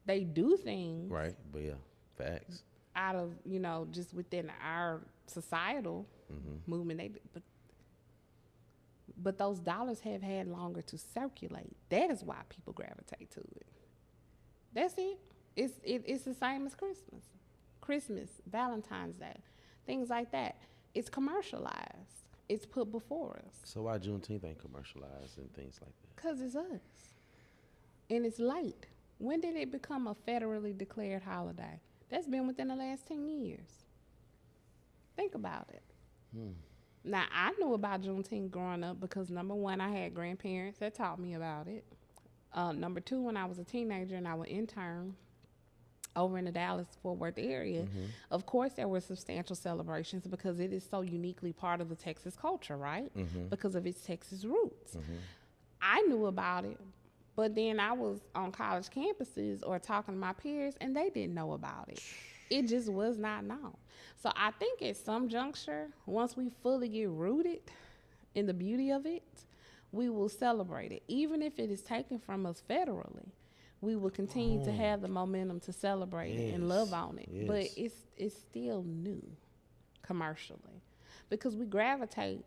They do things.
Right, but yeah, facts.
Out of, you know, just within our societal movement, but those dollars have had longer to circulate. That is why people gravitate to it. That's it. It's the same as Christmas, Valentine's Day, things like that. It's commercialized. It's put before us.
So why Juneteenth ain't commercialized and things like that?
Because it's us. And it's late. When did it become a federally declared holiday? That's been within the last 10 years. Think about it. Now, I knew about Juneteenth growing up because, number one, I had grandparents that taught me about it. Number two, when I was a teenager and I would intern over in the Dallas-Fort Worth area, of course there were substantial celebrations because it is so uniquely part of the Texas culture, right? Because of its Texas roots. I knew about it, but then I was on college campuses or talking to my peers, and they didn't know about it. It just was not known. So I think at some juncture, once we fully get rooted in the beauty of it, we will celebrate it. Even if it is taken from us federally, we will continue to have the momentum to celebrate it and love on it. But it's still new commercially because we gravitate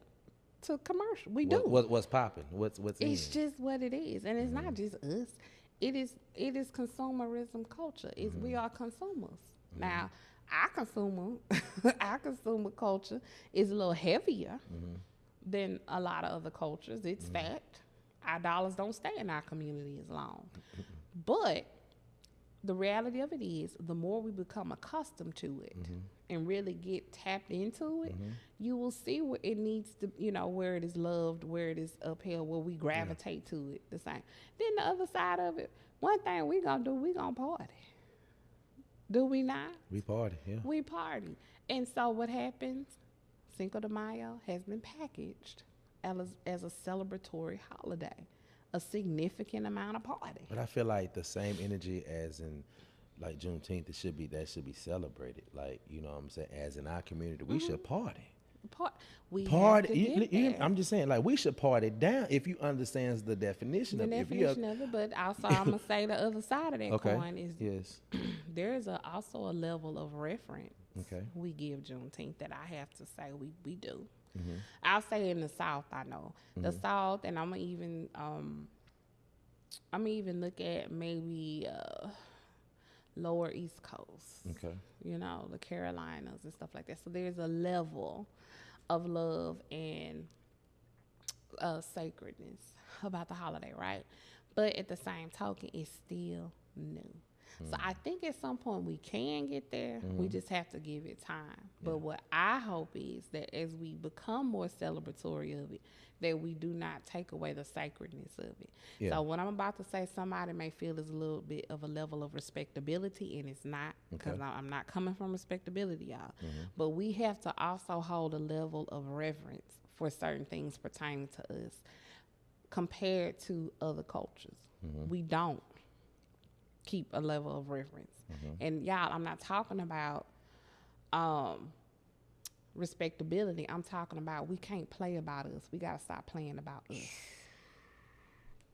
to commercial. We do.
What's popping? What's
It's just what it is. And it's not just us. It is consumerism culture. We are consumers. Now, our consumer culture is a little heavier than a lot of other cultures. It's fact. Our dollars don't stay in our community as long. But the reality of it is, the more we become accustomed to it and really get tapped into it, you will see where it needs to, where it is loved, where it is upheld, where we gravitate to it the same. Then the other side of it, one thing we gonna do, we gonna party. Do we not?
We party, yeah.
We party. And so what happens? Cinco de Mayo has been packaged as a celebratory holiday, a significant amount of party.
But I feel like the same energy as in like Juneteenth, that should be celebrated. Like, you know what I'm saying? As in our community, we should party.
We
party.
Have to get there.
I'm just saying, like, we should party down if you understand the definition of it.
But also I'm gonna say the other side of that coin is there's also a level of reference we give Juneteenth that I have to say we do. I'll say in the South, I know the South, and I'm even look at maybe lower East Coast. The Carolinas and stuff like that. So there's a level of love and sacredness about the holiday, right? But at the same token, it's still new. So I think at some point we can get there. We just have to give it time. But what I hope is that as we become more celebratory of it, that we do not take away the sacredness of it. So what I'm about to say, somebody may feel is a little bit of a level of respectability, and it's not, because I'm not coming from respectability, y'all. But we have to also hold a level of reverence for certain things pertaining to us compared to other cultures. We don't keep a level of reverence. And y'all, I'm not talking about respectability. I'm talking about we can't play about us. We got to stop playing about us.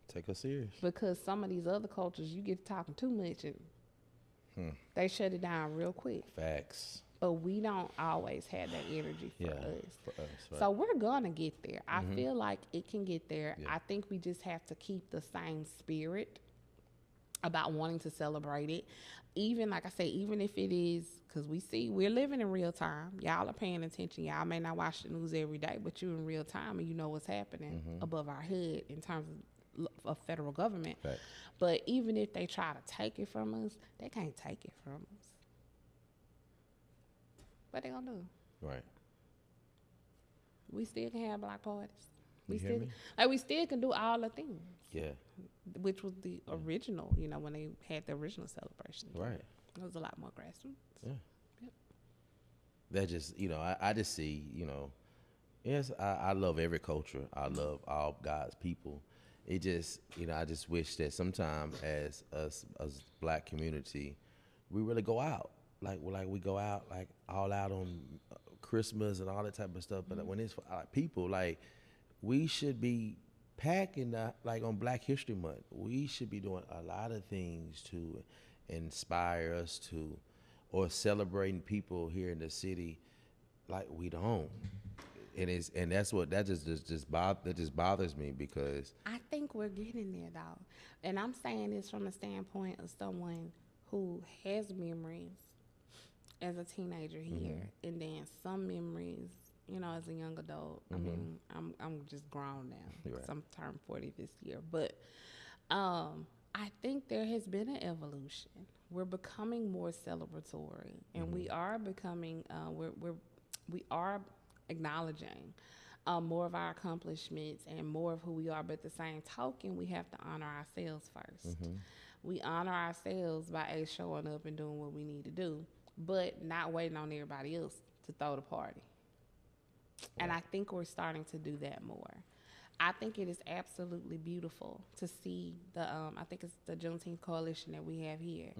Take us serious.
Because some of these other cultures, you get talking too much and they shut it down real quick.
Facts.
But we don't always have that energy for us.
Right.
So we're going to get there. I feel like it can get there. I think we just have to keep the same spirit about wanting to celebrate it. Even, like I say, even if it is, because we're living in real time. Y'all are paying attention. Y'all may not watch the news every day, but you're in real time and you know what's happening above our head in terms of federal government.
Right.
But even if they try to take it from us, they can't take it from us. What they gonna do?
Right.
We still can have block parties. We still can do all the things.
Yeah.
Which was the original, when they had the original celebration.
Right.
It was a lot more grassroots.
Yeah. Yep. That just, I just see, yes, I love every culture. I love all God's people. It just, I just wish that sometime as us, as Black community, we really go out. Like we go out, like all out on Christmas and all that type of stuff. But when it's for people, like, we should be packing like on Black History Month. We should be doing a lot of things to inspire us to, or celebrating people here in the city like we don't. And that just bothers me, because
I think we're getting there though. And I'm saying this from a standpoint of someone who has memories as a teenager here, and then some memories, as a young adult. I mean, I'm just grown now.
Right.
I'm turned 40 this year, but I think there has been an evolution. We're becoming more celebratory, and we are becoming. We are acknowledging more of our accomplishments and more of who we are. But at the same token, we have to honor ourselves first. We honor ourselves by showing up and doing what we need to do, but not waiting on everybody else to throw the party. And I think we're starting to do that more. I think it is absolutely beautiful to see I think it's the Juneteenth Coalition that we have here,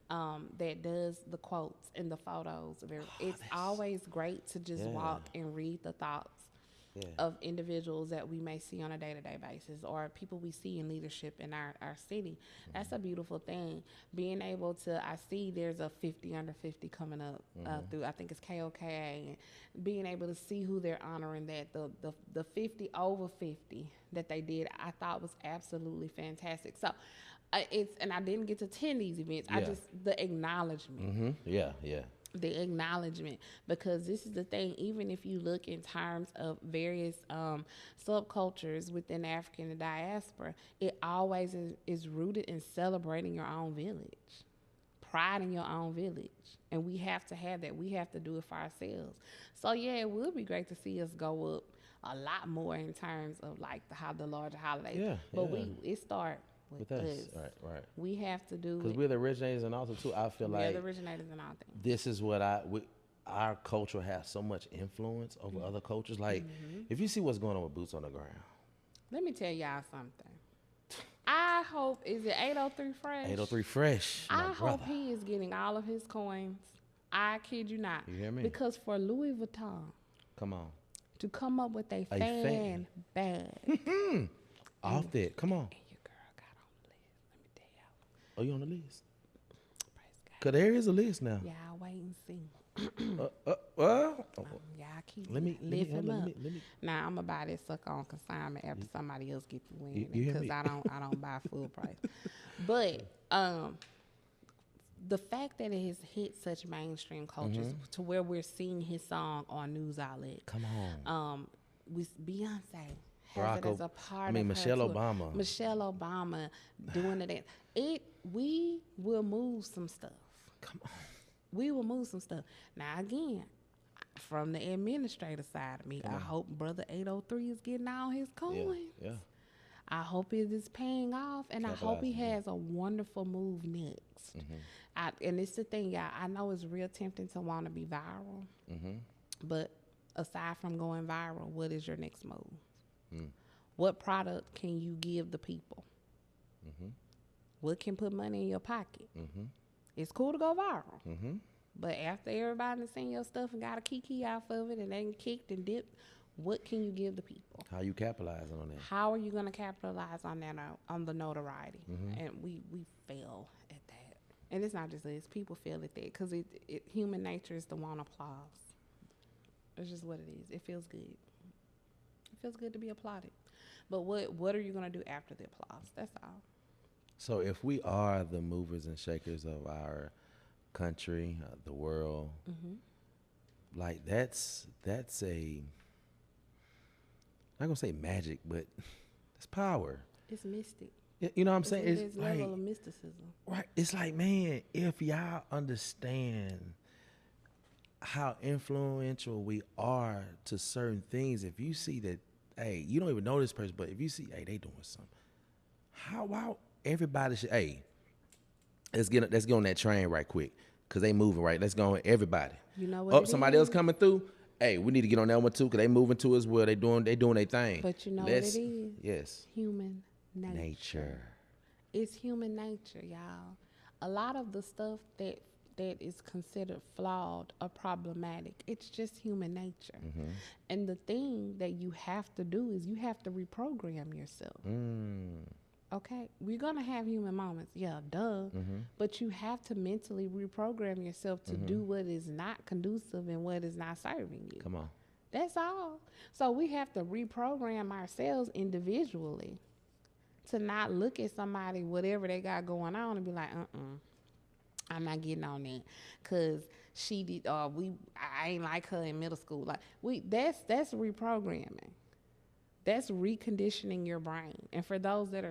that does the quotes and the photos of everything. It's always great to just walk and read the thoughts of individuals that we may see on a day-to-day basis, or people we see in leadership in our city. That's a beautiful thing. Being able to, I see there's a 50 under 50 coming up through, I think it's KOKA, and being able to see who they're honoring, that the 50 over 50 that they did, I thought was absolutely fantastic. So and I didn't get to attend these events. I just, the acknowledgement.
Yeah.
the acknowledgement, because this is the thing. Even if you look in terms of various subcultures within the African diaspora, it always is rooted in celebrating your own village, pride in your own village. And we have to have that. We have to do it for ourselves. So yeah, it would be great to see us go up a lot more in terms of like how the larger holidays.
Yeah,
but it start with us.
Right.
We have to do
because we're the originators, and also too, I feel like
we're the originators in all things.
This is what our culture has so much influence over other cultures. Like, if you see what's going on with boots on the ground.
Let me tell y'all something. I hope, is it 803 Fresh?
803 Fresh.
I hope he is getting all of his coins. I kid you not.
You hear me?
Because for Louis Vuitton,
come on,
to come up with a fan bag.
Off that, come on.
And your girl got on the list. Let me tell y'all.
Oh, you on the list? Because there is a list now.
Y'all wait and see.
Well,
y'all keep
let me
up. Now I'm gonna buy this sucker on consignment after somebody else get to win it, because I don't buy full price. But the fact that it has hit such mainstream cultures to where we're seeing his song on news outlets.
Come on.
With Beyonce has it as a part of her
Michelle
tour.
Obama.
Michelle Obama doing the dance. We will move some stuff.
Come on.
We will move some stuff. Now, again, from the administrative side of me, I hope Brother 803 is getting all his coins.
Yeah.
I hope it is paying off, and I hope he has a wonderful move next. And it's the thing, y'all. I know it's real tempting to want to be viral, but aside from going viral, what is your next move? What product can you give the people? What can put money in your pocket? It's cool to go viral. But after everybody has seen your stuff and got a kiki off of it and they kicked and dipped, what can you give the people?
How you capitalizing on that?
How are you going to capitalize on that, on the notoriety? And we fail at that. And it's not just us. People fail at that because human nature is to want applause. It's just what it is. It feels good. It feels good to be applauded. But what are you going to do after the applause? That's all.
So if we are the movers and shakers of our country, the world, like that's a, I'm not gonna say magic, but it's power.
It's mystic.
You know what I'm saying?
It's level of mysticism.
Right. It's like, man, if y'all understand how influential we are to certain things, if you see that, hey, you don't even know this person, but if you see, hey, they doing something, how everybody should, hey, let's get on that train right quick, because they moving right. Let's go, everybody.
You know what?
Somebody else coming through. Hey, we need to get on that one too, because they moving to us well. They doing their thing.
But you know what it is?
Yes.
Human nature. It's human nature, y'all. A lot of the stuff that is considered flawed or problematic, it's just human nature. And the thing that you have to do is you have to reprogram yourself. Okay, we're gonna have human moments, yeah, duh. But you have to mentally reprogram yourself to do what is not conducive and what is not serving you.
Come on.
That's all. So we have to reprogram ourselves individually to not look at somebody, whatever they got going on, and be like, I'm not getting on that, cause she did. I ain't like her in middle school. Like that's reprogramming. That's reconditioning your brain. And for those that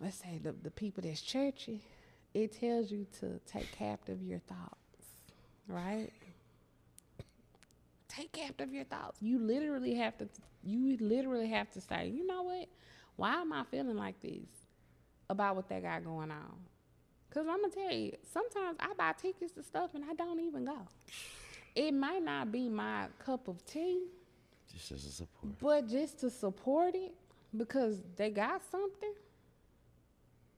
let's say the people that's churchy, it tells you to take captive your thoughts, right? Take captive your thoughts. You literally have to say, you know what? Why am I feeling like this about what that got going on? Because I'm going to tell you, sometimes I buy tickets to stuff and I don't even go. It might not be my cup of tea.
Just as a support.
But just to support it because they got something.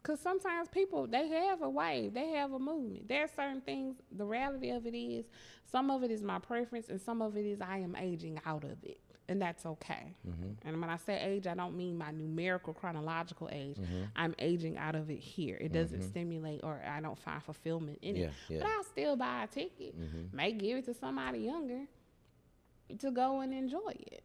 Because sometimes people, they have a wave, they have a movement. There are certain things, the reality of it is, some of it is my preference and some of it is I am aging out of it. And that's okay. And when I say age, I don't mean my numerical chronological age. I'm aging out of it here. It doesn't stimulate or I don't find fulfillment in it. But I'll still buy a ticket. May give it to somebody younger to go and enjoy it.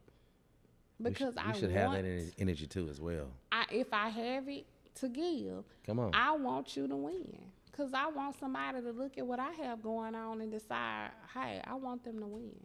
Because
we should have that energy too as well.
If I have it to give,
come on,
I want you to win. Because I want somebody to look at what I have going on and decide, hey, I want them to win.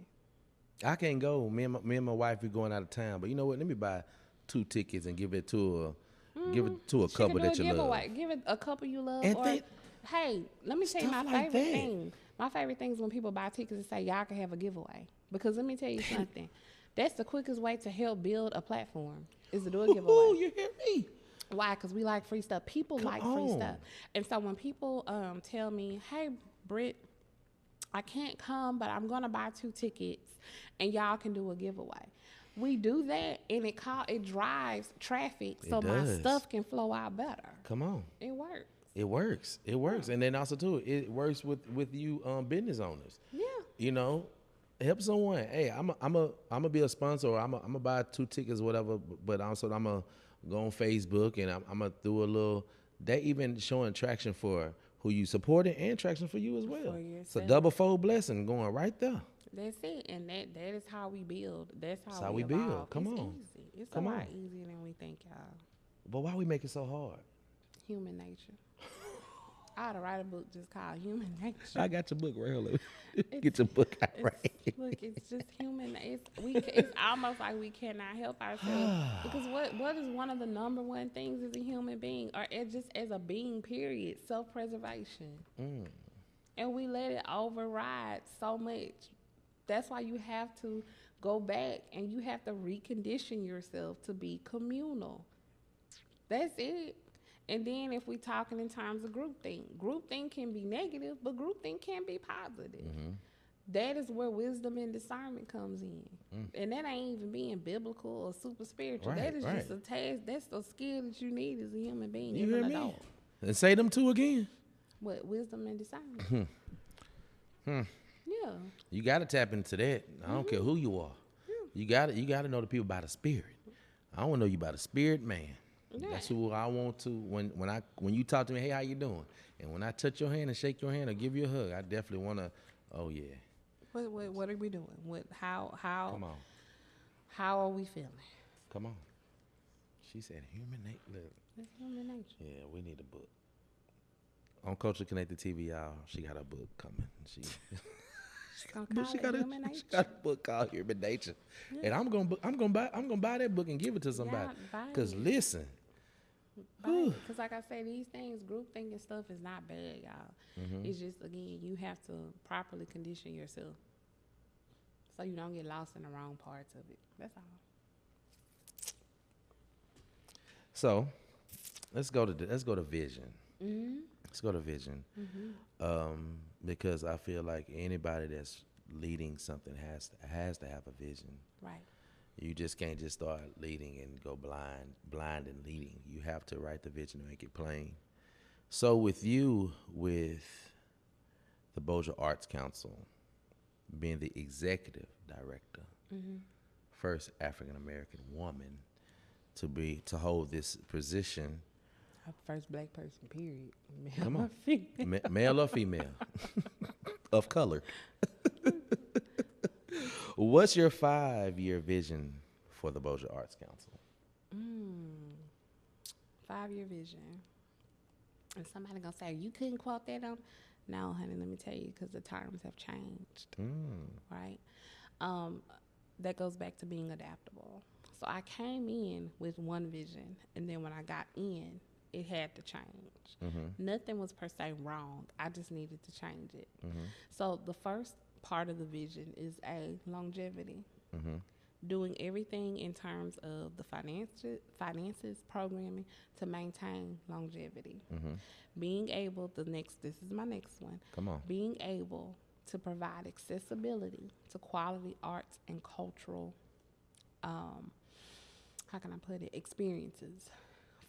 I can't go. Me and my wife, we going out of town. But you know what? Let me buy 2 tickets and give it to a couple that you love.
Give it a couple you love.
And
hey, let me tell you my
like
favorite thing. My favorite thing is when people buy tickets and say, y'all can have a giveaway. Because let me tell you something. That's the quickest way to help build a platform is to do a giveaway.
Ooh, you hear me?
Why? Because we like free stuff. People like free stuff. And so when people tell me, hey, Britt, I can't come, but I'm going to buy 2 tickets and y'all can do a giveaway. We do that, and it drives traffic so my stuff can flow out better. Come on. It works.
It works. It works. And then also, too, it works with you business owners. Yeah. You know, help someone. Hey, I'm a be a sponsor. Or I'm a buy 2 tickets or whatever, but also I'm a go on Facebook, and I'm going to do a little, they even showing traction for who you supporting and traction for you as well. It's a double-fold blessing going right there.
That's it, and that is how we build. That's how we build.
Come
it's
on.
Easy. It's a lot easier than we think, y'all.
But why we make it so hard?
Human nature. I ought to write a book just called Human Nature.
I got your book right here. Get your book out right.
Look, it's just human. It's almost like we cannot help ourselves because what is one of the number one things as a human being, or just as a being? Period. Self-preservation. And we let it override so much. That's why you have to go back and you have to recondition yourself to be communal. That's it. And then if we're talking in terms of groupthink can be negative, but groupthink can be positive. Mm-hmm. That is where wisdom and discernment comes in. And that ain't even being biblical or super spiritual. That is just a task. That's a skill that you need as a human being.
You hear me? And say them 2 again.
What? Wisdom and discernment. Yeah.
You got to tap into that. I don't care who you are. Yeah. You got to know the people by the spirit. I want to know you by the spirit, man. Yeah. That's who I want to. When you talk to me, hey, how you doing? And when I touch your hand and shake your hand or give you a hug, I definitely want to. Oh yeah.
What are we doing? How?
Come on.
How are we feeling?
Come on. She said human nature.
It's human nature.
Yeah, we need a book. On Culture Connected TV, y'all, she got a book coming. She got a book called Human Nature, and I'm gonna buy that book and give it to somebody. Cause listen,
because like I say, these things, groupthink and stuff, is not bad, y'all. Mm-hmm. It's just, again, you have to properly condition yourself so you don't get lost in the wrong parts of it. That's all.
So let's go to vision. Mm-hmm. Let's go to vision. Mm-hmm. Because I feel like anybody that's leading something has to have a vision. Right. You just can't just start leading and go blind and leading. You have to write the vision and make it plain. So with you, with the Bossier Arts Council, being the executive director, first African American woman to hold this position.
First black person, period.
Come on. Male or female of color. What's your 5-year vision for the Bossier Arts Council?
5-year vision. And somebody gonna say, you couldn't quote that on? No, honey, let me tell you, because the times have changed, right? That goes back to being adaptable. So I came in with one vision, and then when I got in, it had to change. Mm-hmm. Nothing was per se wrong. I just needed to change it. Mm-hmm. So the first part of the vision is longevity. Mm-hmm. Doing everything in terms of the finances, programming to maintain longevity. Mm-hmm. Being able, this is my next one. Come on. Being able to provide accessibility to quality arts and cultural, how can I put it, experiences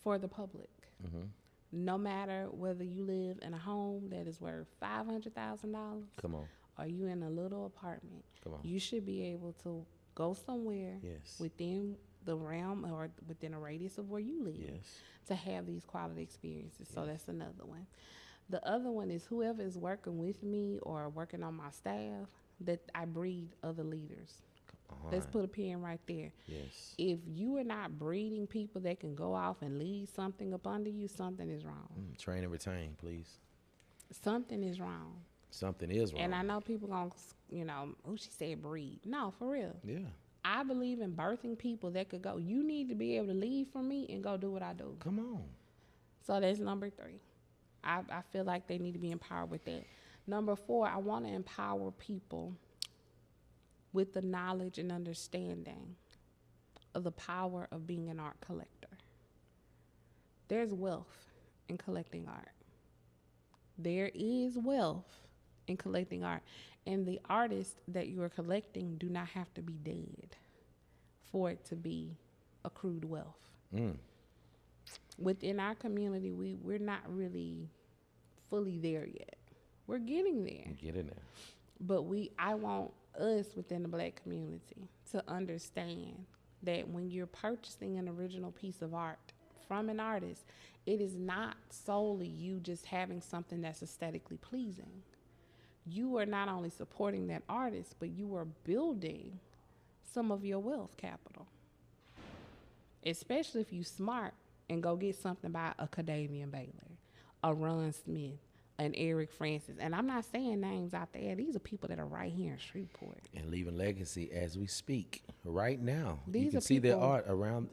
for the public. Mm-hmm. No matter whether you live in a home that is worth $500,000, come on, or you in a little apartment, come on, you should be able to go somewhere within the realm or within a radius of where you live to have these quality experiences. So that's another one. The other one is whoever is working with me or working on my staff, that I breed other leaders. Let's put a pin right there. Yes. If you are not breeding people that can go off and lead something up under you, something is wrong.
Train and retain, please.
something is wrong.
Something is wrong.
And I know people gonna, oh, she said breed. No, for real.
Yeah.
I believe in birthing people that could go. You need to be able to leave from me and go do what I do.
Come on.
So that's number 3. I feel like they need to be empowered with that. Number 4, I want to empower people with the knowledge and understanding of the power of being an art collector. There's wealth in collecting art. There is wealth in collecting art. And the artists that you are collecting do not have to be dead for it to be accrued wealth. Within our community, we're not really fully there yet. We're getting there.
Getting there.
But I want us within the Black community to understand that when you're purchasing an original piece of art from an artist, it is not solely you just having something that's aesthetically pleasing. You are not only supporting that artist, but you are building some of your wealth capital. Especially if you smart and go get something by a Cadavian Baylor, a Ron Smith, an Eric Francis. And I'm not saying names out there. These are people that are right here in Shreveport. And
leaving legacy as we speak right now.
These
you can
are
see their art around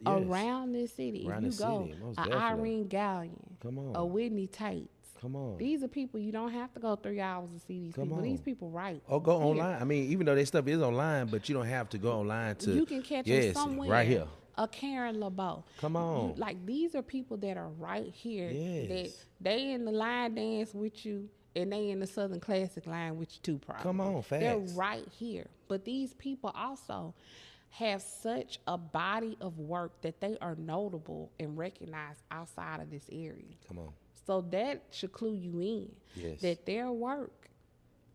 this city.
Around
if you go, an Irene Gallion,
come on,
a Whitney Tate.
Come on.
These are people you don't have to go 3 hours to see these
Come
people.
on.
These people right.
Or go online. I mean, even though their stuff is online, but you don't have to go online to.
You can catch them somewhere.
Right here.
A Karen LeBeau.
Come on.
Like, these are people that are right here.
Yes.
That they in the line dance with you, and they in the Southern Classic line with you too, probably.
Come on, facts.
They're right here. But these people also have such a body of work that they are notable and recognized outside of this area.
Come on.
So that should clue you in.
Yes.
That their work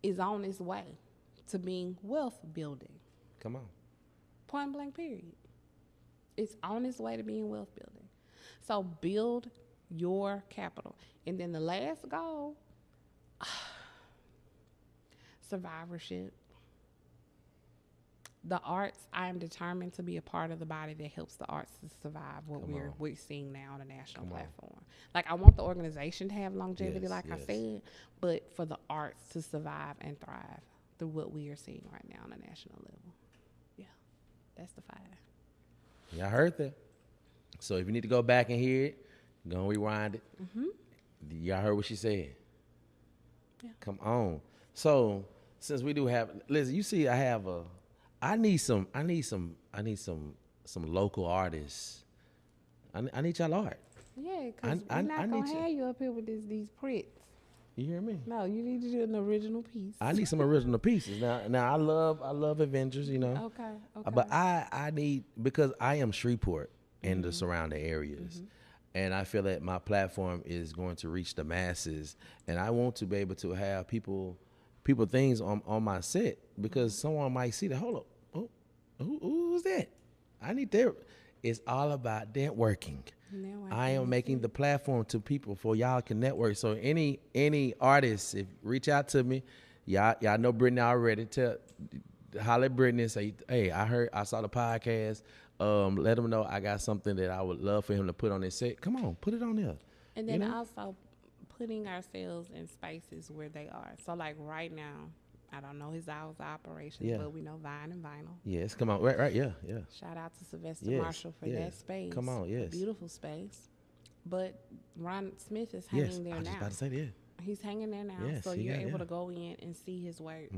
is on its way to being wealth building.
Come on.
Point blank, period. It's on its way to being wealth building. So build your capital. And then the last goal, survivorship. The arts, I am determined to be a part of the body that helps the arts to survive what we're seeing now on a national platform. Like, I want the organization to have longevity, I said, but for the arts to survive and thrive through what we are seeing right now on a national level. Yeah, that's the 5.
Y'all heard that. So if you need to go back and hear it, go and rewind it. Y'all heard what she said.
Yeah.
Come on. So since we do have, listen, you see, I need some local artists. I need y'all art.
Yeah, because we're not going to have you up here with these prints.
You hear me?
No, you need to do an original piece.
I need some original pieces. Now I love Avengers,
Okay.
But I need, because I am Shreveport and the surrounding areas. And I feel that my platform is going to reach the masses, and I want to be able to have people things on my set, because someone might see that. Hold up, who's that? I need their. It's all about networking. I am making the platform to people for y'all can network. So any artists, if reach out to me, y'all know Brittany already. Holler at Brittany and say, hey, I saw the podcast. Let them know I got something that I would love for him to put on his set. Come on, put it on there.
And then also putting ourselves in spaces where they are. So like right now, I don't know his hours of operations, but we know Vine and Vinyl.
Yes, come on, right, yeah.
Shout out to Sylvester Marshall for that space.
Come on, yes.
Beautiful space. But Ron Smith is hanging there now.
I was just about to say that.
He's hanging there now, so you're able to go in and see his work.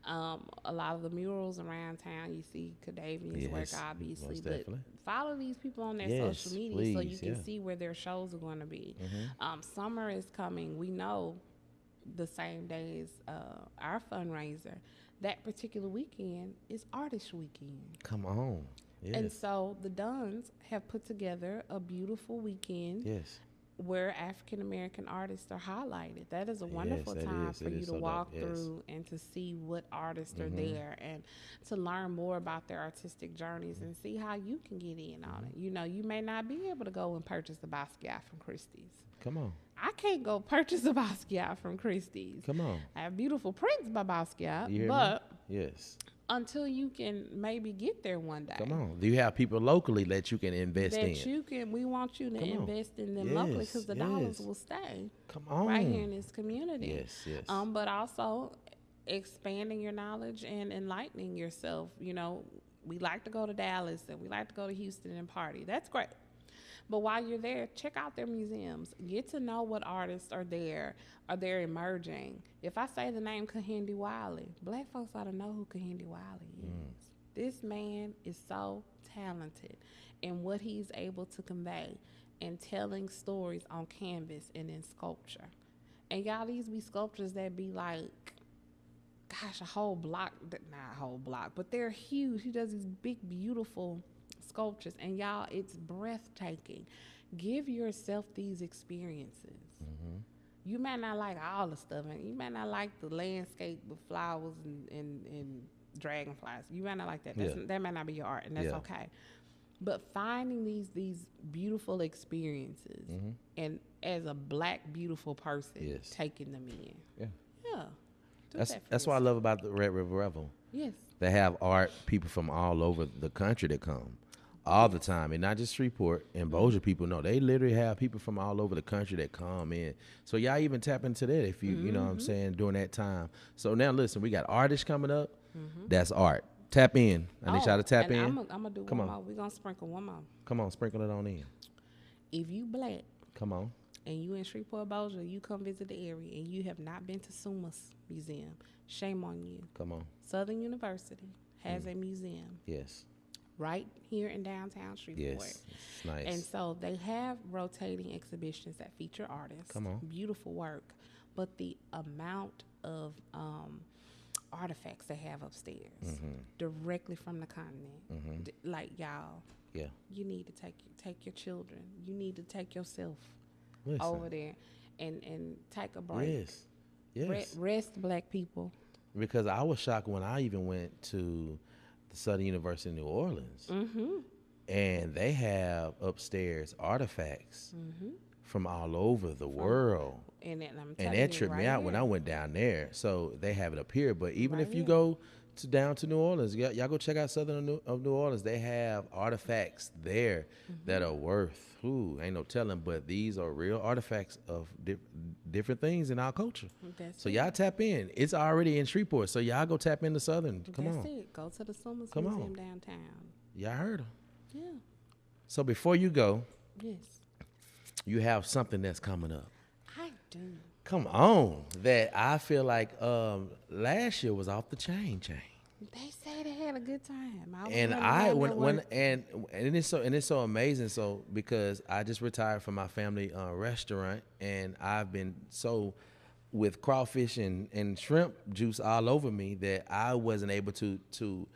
A lot of the murals around town, you see Cadavian's work, obviously. But follow these people on their social media so you can see where their shows are going to be. Summer is coming. We know the same day as our fundraiser. That particular weekend is Artist Weekend.
Come on. Yes.
And so the Duns have put together a beautiful weekend.
Yes.
Where African American artists are highlighted. That is a wonderful time for you to walk through and to see what artists are there, and to learn more about their artistic journeys and see how you can get in on it. You may not be able to go and purchase a Basquiat from Christie's.
Come on.
I can't go purchase a Basquiat from Christie's.
Come on.
I have beautiful prints by Basquiat,
You hear
but
me? Yes.
until you can maybe get there one day.
Come on. Do you have people locally that you can invest in?
We want you to invest in them locally, because the dollars will stay.
Come on.
Right here in this community.
Yes.
But also expanding your knowledge and enlightening yourself. You know, we like to go to Dallas and we like to go to Houston and party. That's great. But while you're there, check out their museums. Get to know what artists are there. Are they emerging? If I say the name Kehinde Wiley, Black folks ought to know who Kehinde Wiley is. This man is so talented in what he's able to convey and telling stories on canvas and in sculpture. And y'all, these be sculptures that be like, gosh, a whole block, not a whole block, but they're huge. He does these big, beautiful sculptures, and y'all, it's breathtaking. Give yourself these experiences. You might not like all the stuff, and you might not like the landscape with flowers and dragonflies. You might not like that. That might not be your art, and that's okay. But finding these beautiful experiences, and as a Black beautiful person, taking them in.
That's what I love about the Red River Revel.
Yes,
they have art people from all over the country that come all the time, and not just Shreveport and Bossier people. No, they literally have people from all over the country that come in. So y'all even tap into that if you you know what I'm saying, during that time. So now listen, we got artists coming up. That's art. Tap in. I need y'all to tap in.
I'm gonna do one more. We're gonna sprinkle one more.
Come on, sprinkle it on in.
If you Black,
come on,
and you in Shreveport, Bossier, you come visit the area and you have not been to Suma's museum, shame on you.
Come on.
Southern University has a museum.
Yes.
Right here in downtown Shreveport.
Yes, it's nice.
And so they have rotating exhibitions that feature artists.
Come on.
Beautiful work. But the amount of artifacts they have upstairs, directly from the continent, like y'all, you need to take your children. You need to take yourself over there and take a break.
Yes.
Rest, Black people.
Because I was shocked when I even went to the Southern University in New Orleans, and they have upstairs artifacts from all over the world. And that tripped me out when I went down there. So they have it up here. But even if you go down to New Orleans, y'all go check out Southern of New Orleans. They have artifacts there that are worth, ain't no telling, but these are real artifacts of different things in our culture. So y'all tap in. It's already in Shreveport, so y'all go tap into Southern. Come on.
That's it. Go to the Summers Museum downtown.
Y'all heard them.
Yeah.
So before you go,
yes,
you have something that's coming up.
I do.
Come on, that I feel like last year was off the chain.
They say they had a good time.
And it's so amazing. So because I just retired from my family restaurant, and I've been so with crawfish and shrimp juice all over me that I wasn't able to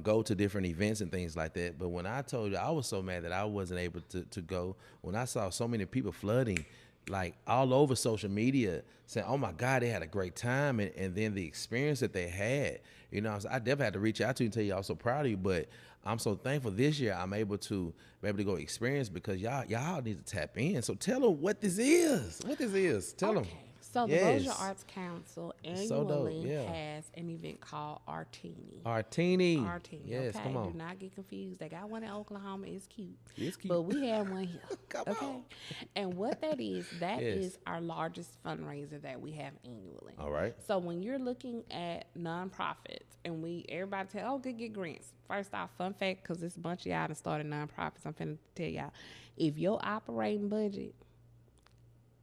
go to different events and things like that. But when I told you, I was so mad that I wasn't able to go. When I saw so many people flooding, like all over social media, saying, "Oh my God, they had a great time," and then the experience that they had. You know, I definitely had to reach out to you and tell you I was so proud of you. But I'm so thankful this year I'm able to go experience, because y'all need to tap in. So tell them what this is. Tell them.
So the Bossier Arts Council annually has an event called Artini.
Artini. Yes,
okay?
Come on.
Do not get confused. They got one in Oklahoma. It's cute.
It's cute.
But we have one here.
Come on.
And what that is our largest fundraiser that we have annually.
All right.
So when you're looking at nonprofits, and everybody tell, get grants. First off, fun fact, because this bunch of y'all done started nonprofits, I'm finna tell y'all, if your operating budget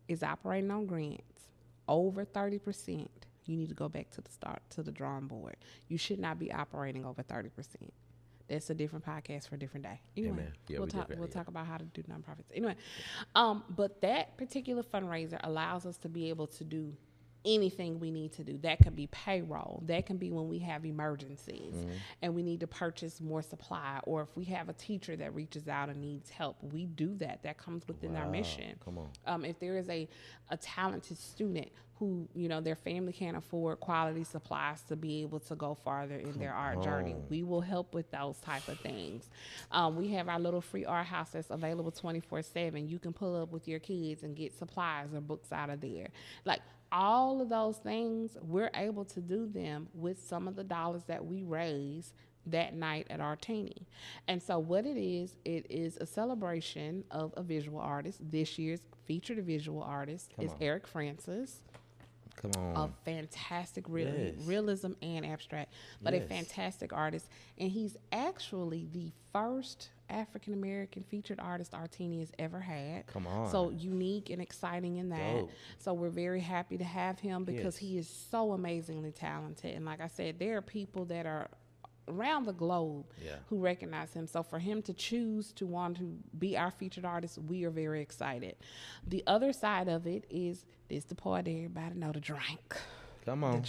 is operating on grants over 30%, you need to go back to the drawing board. You should not be operating over 30%. That's a different podcast for a different day. Anyway, we'll talk about how to do nonprofits. Anyway, but that particular fundraiser allows us to be able to do anything we need to do. That could be payroll. That can be when we have emergencies and we need to purchase more supply, or if we have a teacher that reaches out and needs help, we do that. That comes within our mission.
Come on.
If there is a talented student who, their family can't afford quality supplies to be able to go farther in their art journey, we will help with those type of things. We have our little free art house that's available 24/7. You can pull up with your kids and get supplies or books out of there. Like, all of those things, we're able to do them with some of the dollars that we raise that night at Artini. And so what it is a celebration of a visual artist. This year's featured visual artist is Eric Francis.
Come on.
A fantastic realism and abstract, but a fantastic artist. And he's actually the first African-American featured artist Artini has ever had.
Come on.
So unique and exciting in that.
Dope.
So we're very happy to have him because he is so amazingly talented. And like I said, there are people that are around the globe who recognize him. So for him to choose to want to be our featured artist, we are very excited. The other side of it is this the part that everybody know, the drink.
Come on.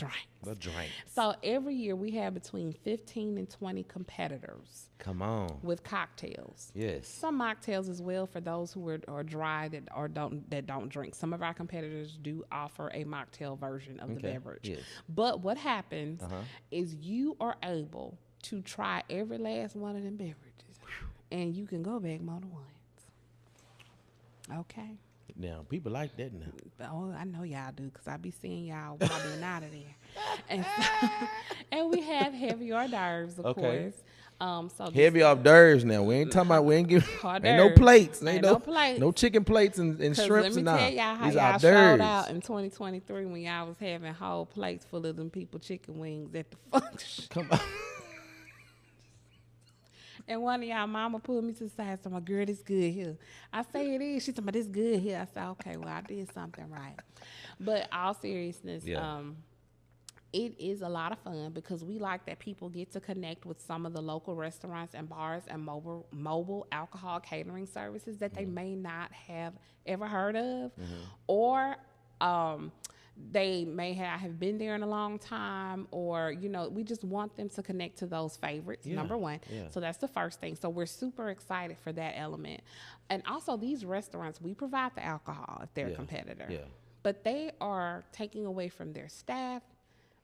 The
drink.
So every year we have between 15 and 20 competitors.
Come on.
With cocktails.
Yes.
Some mocktails as well for those who are dry that don't drink. Some of our competitors do offer a mocktail version of the beverage. Yes. But what happens is you are able to try every last one of them beverages, and you can go back more than once. Okay.
Now, people like that now.
Oh, I know y'all do, because I be seeing y'all wobbling out of there. And, and we have heavy hors d'oeuvres, of course. So
heavy hors d'oeuvres now. We ain't talking about, we ain't giving, ain't no plates. Ain't no plates. No chicken plates and shrimps and all.
Let me tell y'all how y'all showed out in 2023 when y'all was having whole plates full of them people chicken wings at the function.
Come on.
And one of y'all mama pulled me to the side and said, "My girl, this good here." I say it is. She said, "But this good here." I said, "Okay, well, I did something right." But all seriousness, it is a lot of fun because we like that people get to connect with some of the local restaurants and bars and mobile alcohol catering services that they may not have ever heard of, or they may have been there in a long time, or, we just want them to connect to those favorites, number one. So that's the first thing. So we're super excited for that element. And also these restaurants, we provide the alcohol if they're a competitor. Yeah. But they are taking away from their staff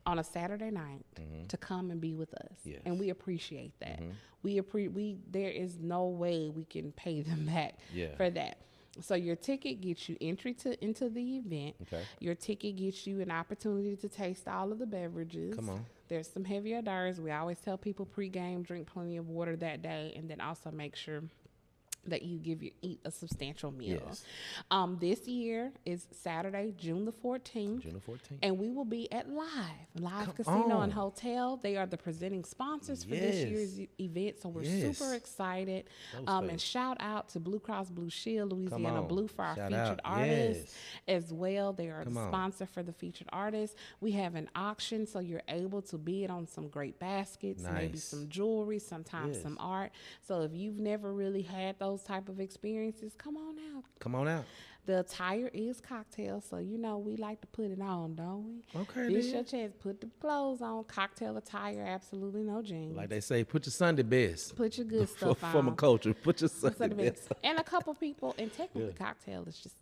on a Saturday night to come and be with us. Yes. And we appreciate that. There is no way we can pay them back for that. So your ticket gets you entry into the event. Okay. Your ticket gets you an opportunity to taste all of the beverages. Come on. There's some heavy hors d'oeuvres. We always tell people pregame, drink plenty of water that day, and then also make sure that you eat a substantial meal. Yes. This year is Saturday, June the 14th. And we will be at Live Casino and Hotel. They are the presenting sponsors for this year's event. So we're super excited. And shout out to Blue Cross Blue Shield, Louisiana Blue, for our featured artists as well. They are the sponsor for the featured artists. We have an auction, so you're able to bid on some great baskets, maybe some jewelry, sometimes some art. So if you've never really had those type of experiences, come on out. The attire is cocktail, so we like to put it on, don't we? Okay, this your chance. Put the clothes on. Cocktail attire, absolutely no jeans.
Like they say, put your Sunday best.
Put your good stuff on.
From a culture, put your Sunday best.
And a couple people, and technically cocktail is just,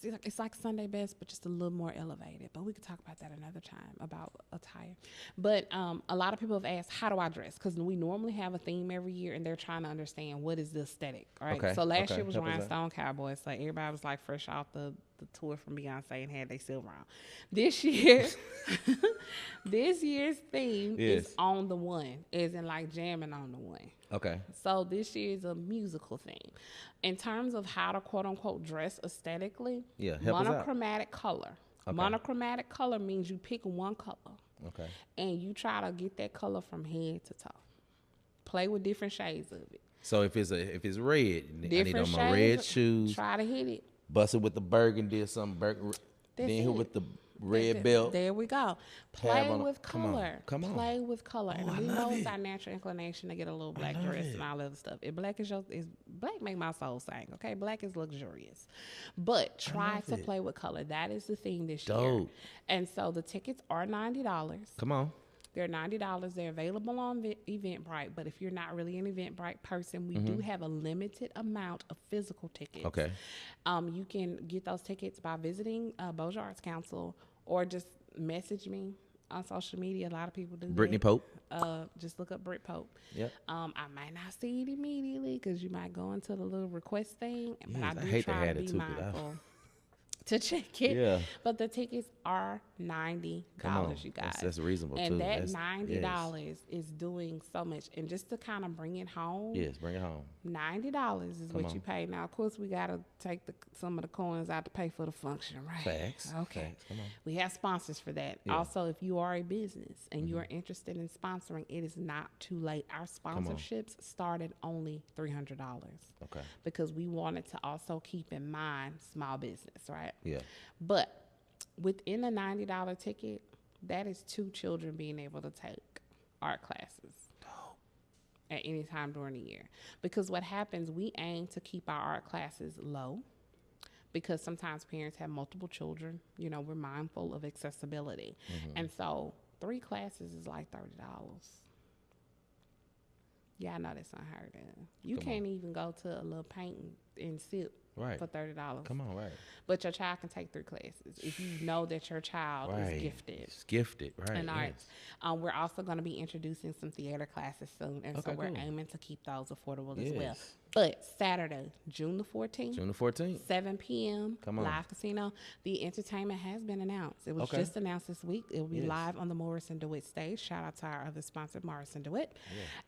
it's like Sunday best, but just a little more elevated. But we could talk about that another time, about attire. But a lot of people have asked, how do I dress? Because we normally have a theme every year, and they're trying to understand what is the aesthetic, right? Okay. So last year was Rhinestone Cowboys. So everybody was like fresh off the tour from Beyonce and had their silver on. This year, this year's theme is on the one, as in like jamming on the one. Okay. So this year is a musical theme. In terms of how to quote unquote dress aesthetically, monochromatic color. Okay. Monochromatic color means you pick one color. Okay. And you try to get that color from head to toe. Play with different shades of it.
So if it's red, I need on my red shoes.
Try to hit it.
Bust it with the burgundy or something. Then hit with the red belt.
There we go. Play with color. Come on. Play with color. And we know it's our natural inclination to get a little black dress and all other stuff. If black black make my soul sing. Okay, black is luxurious, but try to play with color. That is the theme this year. And so the tickets are $90. Come on. They're $90. They're available on Eventbrite, but if you're not really an Eventbrite person, we do have a limited amount of physical tickets. Okay. You can get those tickets by visiting Bossier Arts Council or just message me on social media. A lot of people do
Brittainy Pope.
Just look up Britt Pope. Yep. I might not see it immediately because you might go into the little request thing, but I do try to be mindful. to check it.
Yeah.
But the tickets are $90, you guys.
That's reasonable,
and
too.
And that
that's,
$90 is doing so much. And just to kind of bring it home.
Yes, bring it home.
$90 is what you pay. Now, of course, we got to take some of the coins out to pay for the function, right?
Facts.
Okay.
Facts. Come on.
We have sponsors for that.
Yeah.
Also, if you are a business and you are interested in sponsoring, it is not too late. Our sponsorships started only $300.
Okay.
Because we wanted to also keep in mind small business, right?
Yeah.
But within a $90 ticket, that is 2 children being able to take art classes at any time during the year. Because what happens, we aim to keep our art classes low because sometimes parents have multiple children. You know, we're mindful of accessibility. And so 3 classes is like $30. Yeah, I know that's unheard of. You can't even go to a little paint and sip for $30.
Come on, right.
But your child can take 3 classes if you know that your child is gifted.
It's gifted, right.
In arts. We're also going to be introducing some theater classes soon, and so we're aiming to keep those affordable as well. But Saturday, June the 14th. 7 p.m. Live casino. The entertainment has been announced. It was just announced this week. It will be live on the Morrison DeWitt stage. Shout out to our other sponsor, Morrison DeWitt.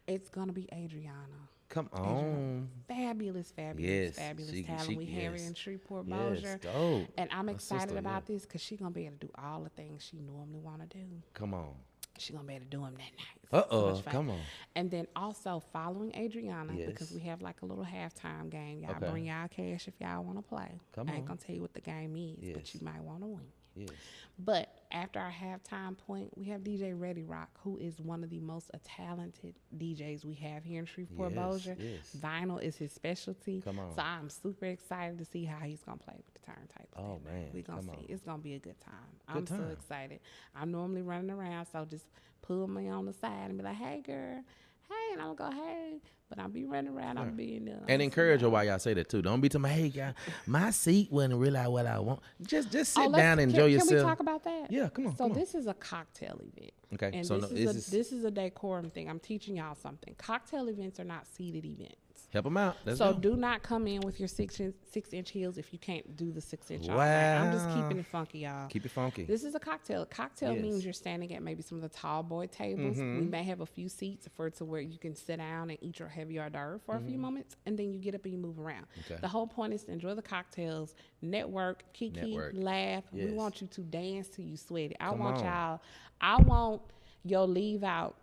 It's going to be Adriana.
Come on.
Fabulous talent. We have her in Shreveport, Bossier.
Dope.
And I'm excited about this because she's going to be able to do all the things she normally want to do.
Come on.
She's going to be able to do them that night.
Come on.
And then also following Adriana, because we have like a little halftime game. Y'all bring y'all cash if y'all want to play. I ain't going to tell you what the game is, but you might want to win.
Yes.
But after our halftime point, we have DJ Ready Rock, who is one of the most talented DJs we have here in Shreveport, Bossier. Vinyl is his specialty.
Come on.
So I'm super excited to see how he's going to play with the turntables.
Oh, man.
We're going to see. It's going to be a good time. I'm so excited. I'm normally running around, so just pull me on the side and be like, hey, girl. Hey, and I'm going to go, hey. But I'll be running around. I'll be in there.
And encourage her while y'all say that, too. Don't be telling me, hey, guy, my seat wasn't really what I want. Just sit down and enjoy yourself.
Can we talk about that?
Yeah, come on.
So this is a cocktail event.
Okay.
And
so
this is a decorum thing. I'm teaching y'all something. Cocktail events are not seated events.
Help them out.
So do not come in with your 6-inch heels if you can't do the 6-inch.
Wow.
I'm just keeping it funky, y'all.
Keep it funky.
This is a cocktail. Cocktail means you're standing at maybe some of the tall boy tables. We may have a few seats to where you can sit down and eat your heavy hors d'oeuvre for a few moments, and then you get up and you move around.
Okay.
The whole point is to enjoy the cocktails, network, laugh. We want you to dance till you sweat it. I want your leave out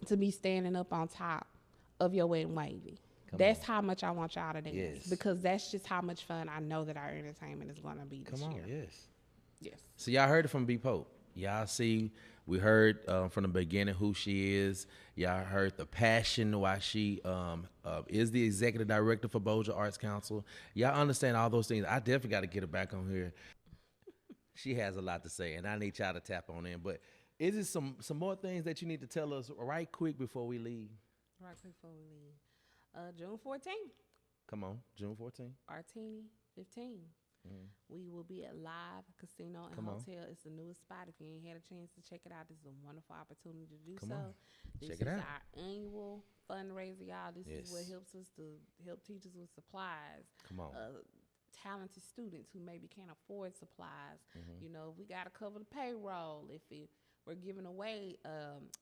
to be standing up on top of your wet and wavy. That's how much I want y'all to dance because that's just how much fun I know that our entertainment is going to be this year. Yes.
So y'all heard it from B Pope. Y'all see, we heard from the beginning who she is. Y'all heard the passion why she is the executive director for Bossier Arts Council. Y'all understand all those things. I definitely got to get her back on here. She has a lot to say, and I need y'all to tap on in. But is it some more things that you need to tell us right quick before we leave?
Right before we leave. June 14th.
Come on, June 14th.
Artini 15. We will be at Live Casino and Hotel. It's the newest spot. If you ain't had a chance to check it out, this is a wonderful opportunity to do so. This is our annual fundraiser, y'all. This is what helps us to help teachers with supplies.
Come on.
Talented students who maybe can't afford supplies. You know, we got to cover the payroll. We're giving away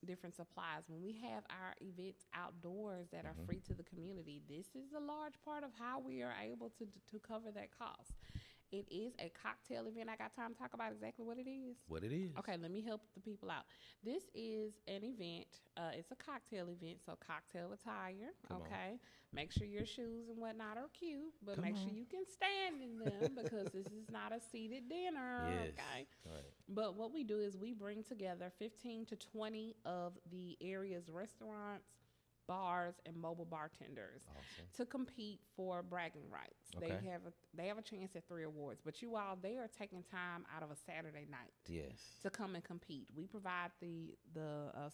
different supplies. When we have our events outdoors that are free to the community, this is a large part of how we are able to cover that cost. It is a cocktail event. I got time to talk about exactly what it is?
What it is.
Okay, let me help the people out. This is an event. It's a cocktail event, so cocktail attire, okay? Make sure your shoes and whatnot are cute, but make sure you can stand in them because this is not a seated dinner, okay?
Right.
But what we do is we bring together 15 to 20 of the area's restaurants, bars, and mobile bartenders to compete for bragging rights. They have a chance at 3 awards, but they are taking time out of a Saturday night to come and compete. We provide the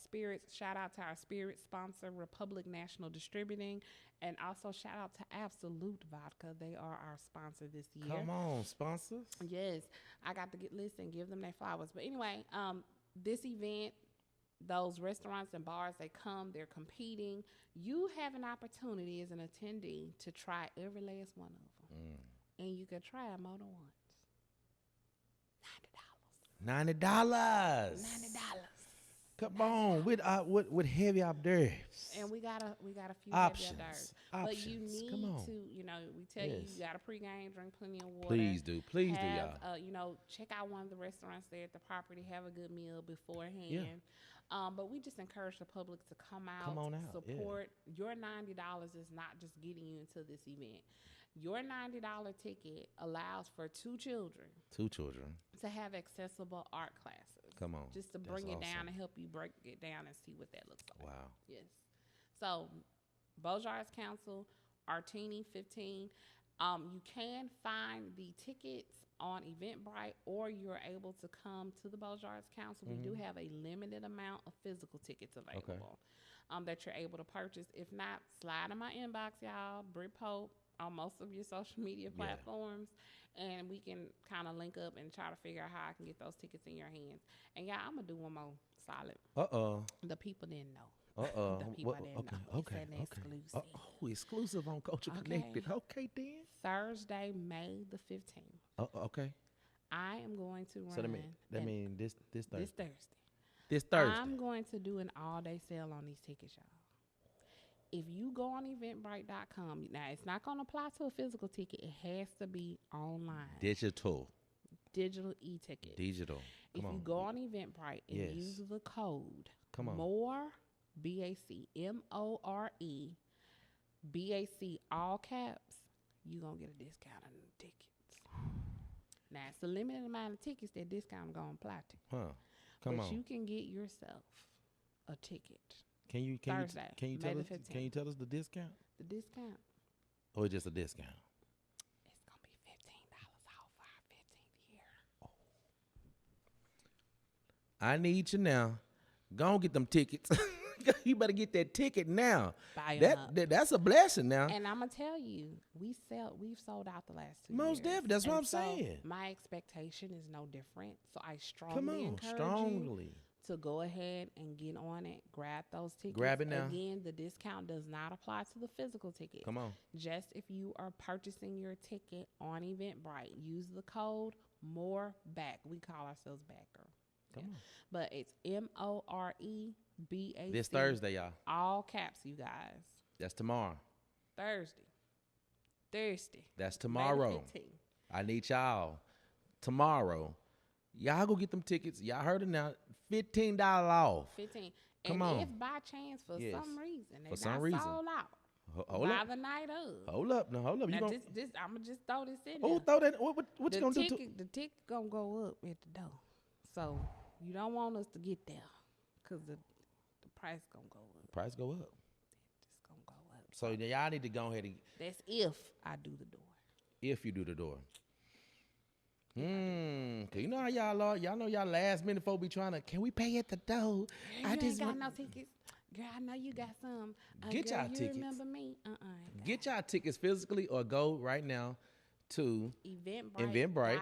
spirits. Shout out to our spirit sponsor, Republic National Distributing, and also shout out to Absolute Vodka. They are our sponsor this year.
Come on, sponsors.
Yes, I got to give them their flowers. But anyway, this event, those restaurants and bars, they're competing. You have an opportunity as an attendee to try every last one of them. And you can try them more than once.
$90.
$90.
Come on, with heavy hors d'oeuvres.
And we got a few
Options.
heavy hors d'oeuvres. But you need to, we tell you got to pregame, drink plenty of water.
Please do, y'all.
Check out one of the restaurants there at the property. Have a good meal beforehand.
Yeah.
But we just encourage the public to come
on out,
support. Your $90 is not just getting you into this event. Your $90 ticket allows for two children to have accessible art classes.
Come on.
Just to bring it down and help you break it down and see what that looks like.
Wow.
Yes. So, Bossier Arts Council, Brittainy 15. You can find the tickets on Eventbrite, or you're able to come to the Bossier Arts Council. We do have a limited amount of physical tickets available that you're able to purchase. If not, slide in my inbox, y'all. Brittainy Pope on most of your social media platforms, and we can kind of link up and try to figure out how I can get those tickets in your hands. And yeah, I'm gonna do one more solid. The people didn't know. The people didn't know.
Okay.
Exclusive.
Exclusive on Culture Connected. Okay, then.
Thursday, May the 15th.
Okay.
I am going to run.
So that mean this Thursday.
This Thursday.
This Thursday.
I'm going to do an all-day sale on these tickets, y'all. If you go on eventbrite.com, now it's not going to apply to a physical ticket. It has to be online.
Digital
e-ticket.
Digital.
If you go on Eventbrite and use the code MORE, BAC, MORE, BAC, all caps, you're going to get a discount on the tickets. Now, it's a limited amount of tickets that discount going to apply to. But you can get yourself a ticket.
Can you tell us the discount?
The discount.
Or just a discount?
It's gonna be $15 off for our 15th year.
Oh. I need you now. Go on, get them tickets. You better get that ticket now. That's a blessing now.
And I'm gonna tell you, we've sold out the last 2 years.
Most definitely. That's what I'm saying.
My expectation is no different. So I strongly encourage you to go ahead and get on it. Grab those tickets.
Grab it now.
Again, the discount does not apply to the physical ticket.
Come on. Just
if you are purchasing your ticket on Eventbrite, use the code MOREBACK. We call ourselves Backer.
Come on.
But it's MOREBAC.
This Thursday, y'all.
All caps, you guys.
That's tomorrow.
Thursday.
That's tomorrow.
May 15th.
I need y'all tomorrow. Y'all go get them tickets. Y'all heard it now. $15 off.
15.
Come
and
on.
If by chance, for some reason, they're
sold
out. Hold up. The night of.
Hold up.
Now, I'm going to just throw this in
there. Throw that. What you going to do?
The ticket going to go up at the door. So, you don't want us to get there because the price going to go up.
Price go up.
It's going to go up.
So, y'all need to go ahead and...
That's if I do the door.
If you do the door. Cause you know how y'all are. Y'all know y'all last minute folk be trying to. Can we pay at the door?
Girl, I just got no tickets. Girl, I know you got some.
Get y'all tickets.
Remember me?
Get y'all tickets physically or go right now to Eventbrite.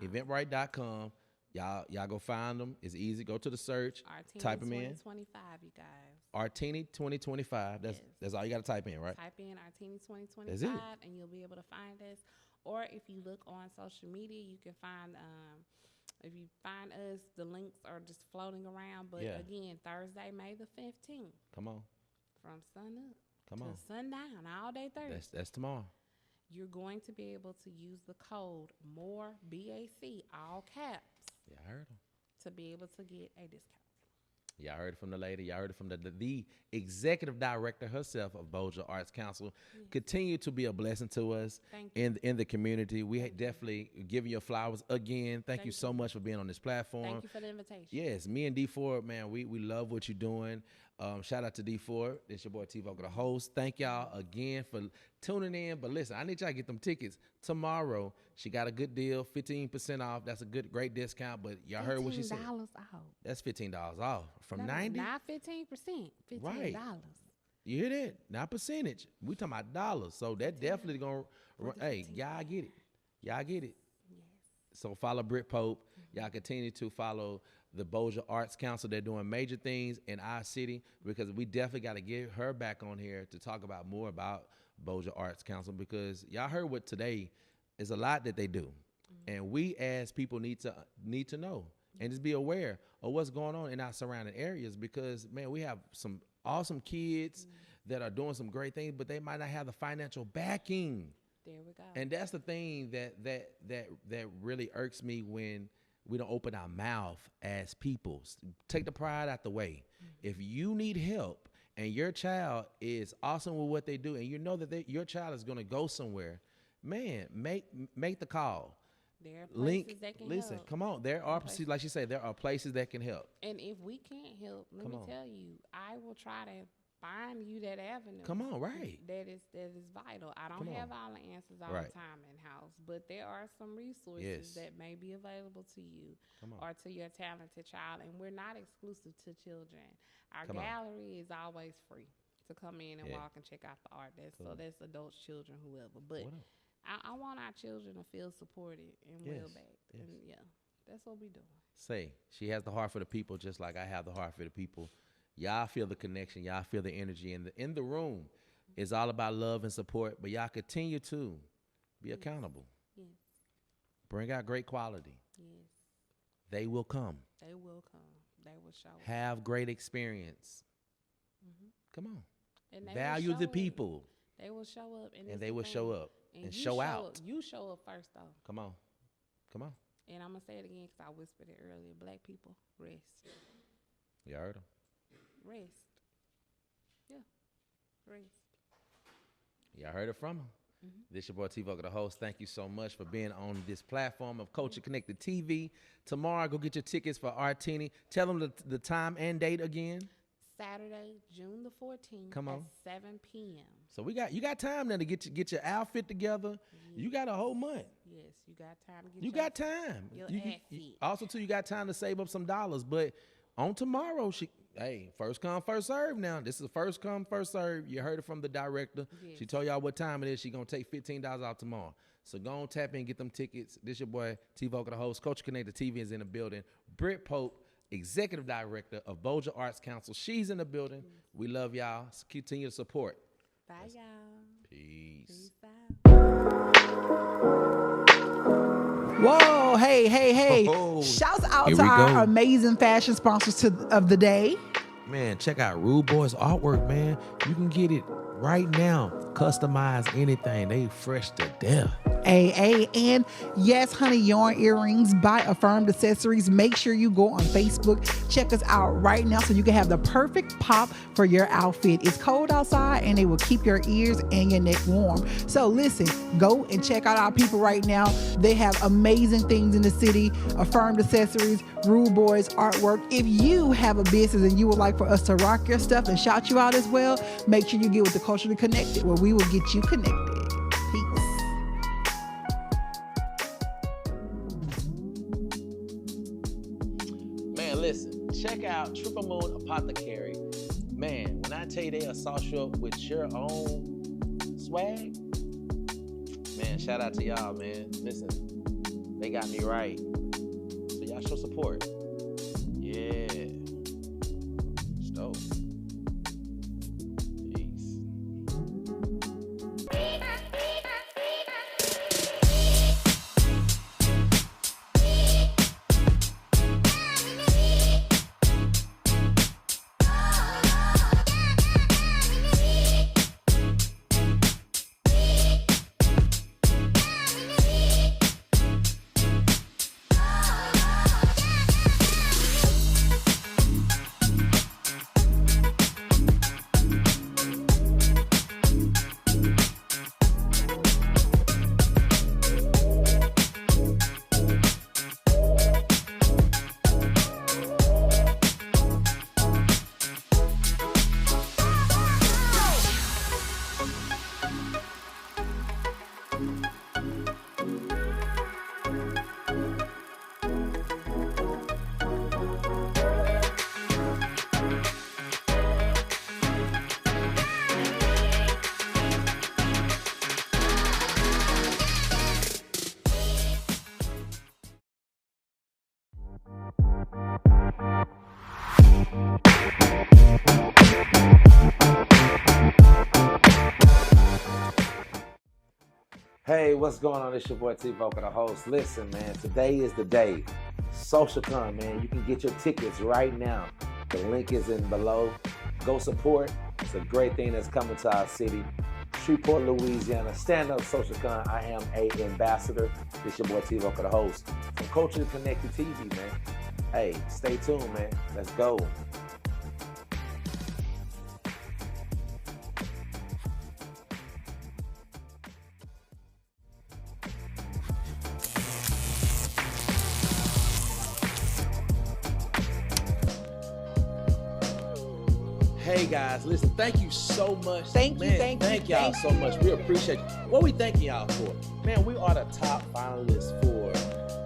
Eventbrite.com. Y'all go find them. It's easy. Go to the search. Type them in.
2025, you guys.
Brittainy 2025. That's all you got to type in, right?
Type in Brittainy 2025, and you'll be able to find us. Or if you look on social media, you can find, if you find us, the links are just floating around. But again, Thursday, May the 15th.
Come on.
From sun up to sundown, all day Thursday.
That's tomorrow.
You're going to be able to use the code MORE, BAC, all caps.
Yeah, I heard them.
To be able to get a discount.
Y'all heard it from the lady. Y'all heard it from the executive director herself of Bossier Arts Council. Yes. Continue to be a blessing to us in the community. We definitely giving you flowers again. Thank you so much for being on this platform.
Thank you for the invitation.
Yes, me and D4, man, we love what you're doing. Shout out to D4. This your boy T-Vocal, the host. Thank y'all again for tuning in. But listen, I need y'all to get them tickets tomorrow. She got a good deal, 15% off. That's a great discount. But y'all heard what she said.
$15 off.
That's $15 off from 90.
Not 15%. $15.
Right. You hear that? Not percentage. We talking about dollars. So that definitely gonna. Hey, y'all get it. Y'all get it. Yes. So follow Britt Pope. Y'all continue to follow the Bossier Arts Council. They're doing major things in our city because we definitely got to get her back on here to talk about more about Bossier Arts Council because y'all heard what today is a lot that they do. And we as people need to know. and just be aware of what's going on in our surrounding areas, because, man, we have some awesome kids that are doing some great things, but they might not have the financial backing.
There we go.
And that's the thing that really irks me, when we don't open our mouth as people. Take the pride out the way. If you need help and your child is awesome with what they do, and you know that your child is going to go somewhere, man, make the call.
There are places that can help.
Come on. There are, like she said, there are places that can help.
And if we can't help, let me tell you, I will try to find you that avenue.
Come on, right.
That is vital. I don't have all the answers all the time in-house, but there are some resources that may be available to you or to your talented child, and we're not exclusive to children. Our gallery is always free to come in and walk and check out the art. So that's adults, children, whoever. But I want our children to feel supported and well-backed. And that's what we're doing.
She has the heart for the people, just like I have the heart for the people. Y'all feel the connection. Y'all feel the energy in the room. It's all about love and support, but y'all continue to be accountable.
Yes.
Bring out great quality.
Yes.
They will come.
They will come. They will show up.
Have great experience. Come on.
And
value the people.
They will show up.
And they will show up and show out.
You show up first, though.
Come on. Come on.
And I'm going to say it again because I whispered it earlier. Black people, rest.
You heard them.
Rest. Yeah. Rest.
Y'all heard it from him. This your boy T-Vocal, the host. Thank you so much for being on this platform of Culture Connected TV. Tomorrow, go get your tickets for Brittainy. Tell them the time and date again.
Saturday, June the 14th.
Come on.
At 7 p.m.
So you got time now to get your outfit together. Yeah. You got a whole month.
Yes, you got time to get
You got time.
Your
outfit. Also, too, you got time to save up some dollars. But on tomorrow, first come, first serve now. This is first come, first serve. You heard it from the director. Yes. She told y'all what time it is. She going to take $15 out tomorrow. So go on, tap in, get them tickets. This your boy, T-Vocal, the host. Culture Connected TV is in the building. Britt Pope, Executive Director of Bossier Arts Council. She's in the building. We love y'all. Continue to support.
Bye, y'all.
Peace.
Whoa, hey.
Oh,
shouts out to our amazing fashion sponsors of the day.
Man, check out Rude Boys Artwork, man. You can get it right now. Customize anything. They fresh to death.
And yes, honey, yarn earrings by Affirmed Accessories. Make sure you go on Facebook. Check us out right now so you can have the perfect pop for your outfit. It's cold outside and they will keep your ears and your neck warm. So listen, go and check out our people right now. They have amazing things in the city. Affirmed Accessories, Rude Boys Artwork. If you have a business and you would like for us to rock your stuff and shout you out as well, make sure you get with the Culturally Connected, where we will get you connected. Peace.
Listen, check out Triple Moon Apothecary. Man, when I tell you they assault you up with your own swag, man, shout out to y'all, man. Listen, they got me right. So y'all show support. Yeah. Stove. Peace.
what's going on? It's your boy T-Vocal, the host. Listen, man, today is the day. SocialCon, man. You can get your tickets right now. The link is in below. Go support. It's a great thing that's coming to our city. Shreveport, Louisiana. Stand up SocialCon. I am a ambassador. It's your boy T-Vocal, the host. From Culturally Connected TV, man. Hey, stay tuned, man. Let's go.
Hey guys, listen, thank you so much.
Thank
y'all so much. We appreciate you. What we thanking y'all for? Man, we are the top finalists for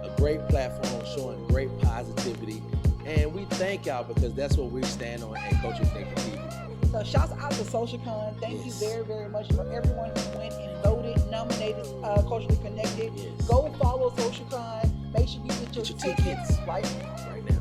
a great platform showing great positivity. And we thank y'all because that's what we stand on at Culturally Connected TV.
So shouts out to SocialCon. Thank you very, very much for everyone who went and voted, nominated Culturally Connected.
Yes.
Go follow SocialCon. Make sure you get your tickets right now.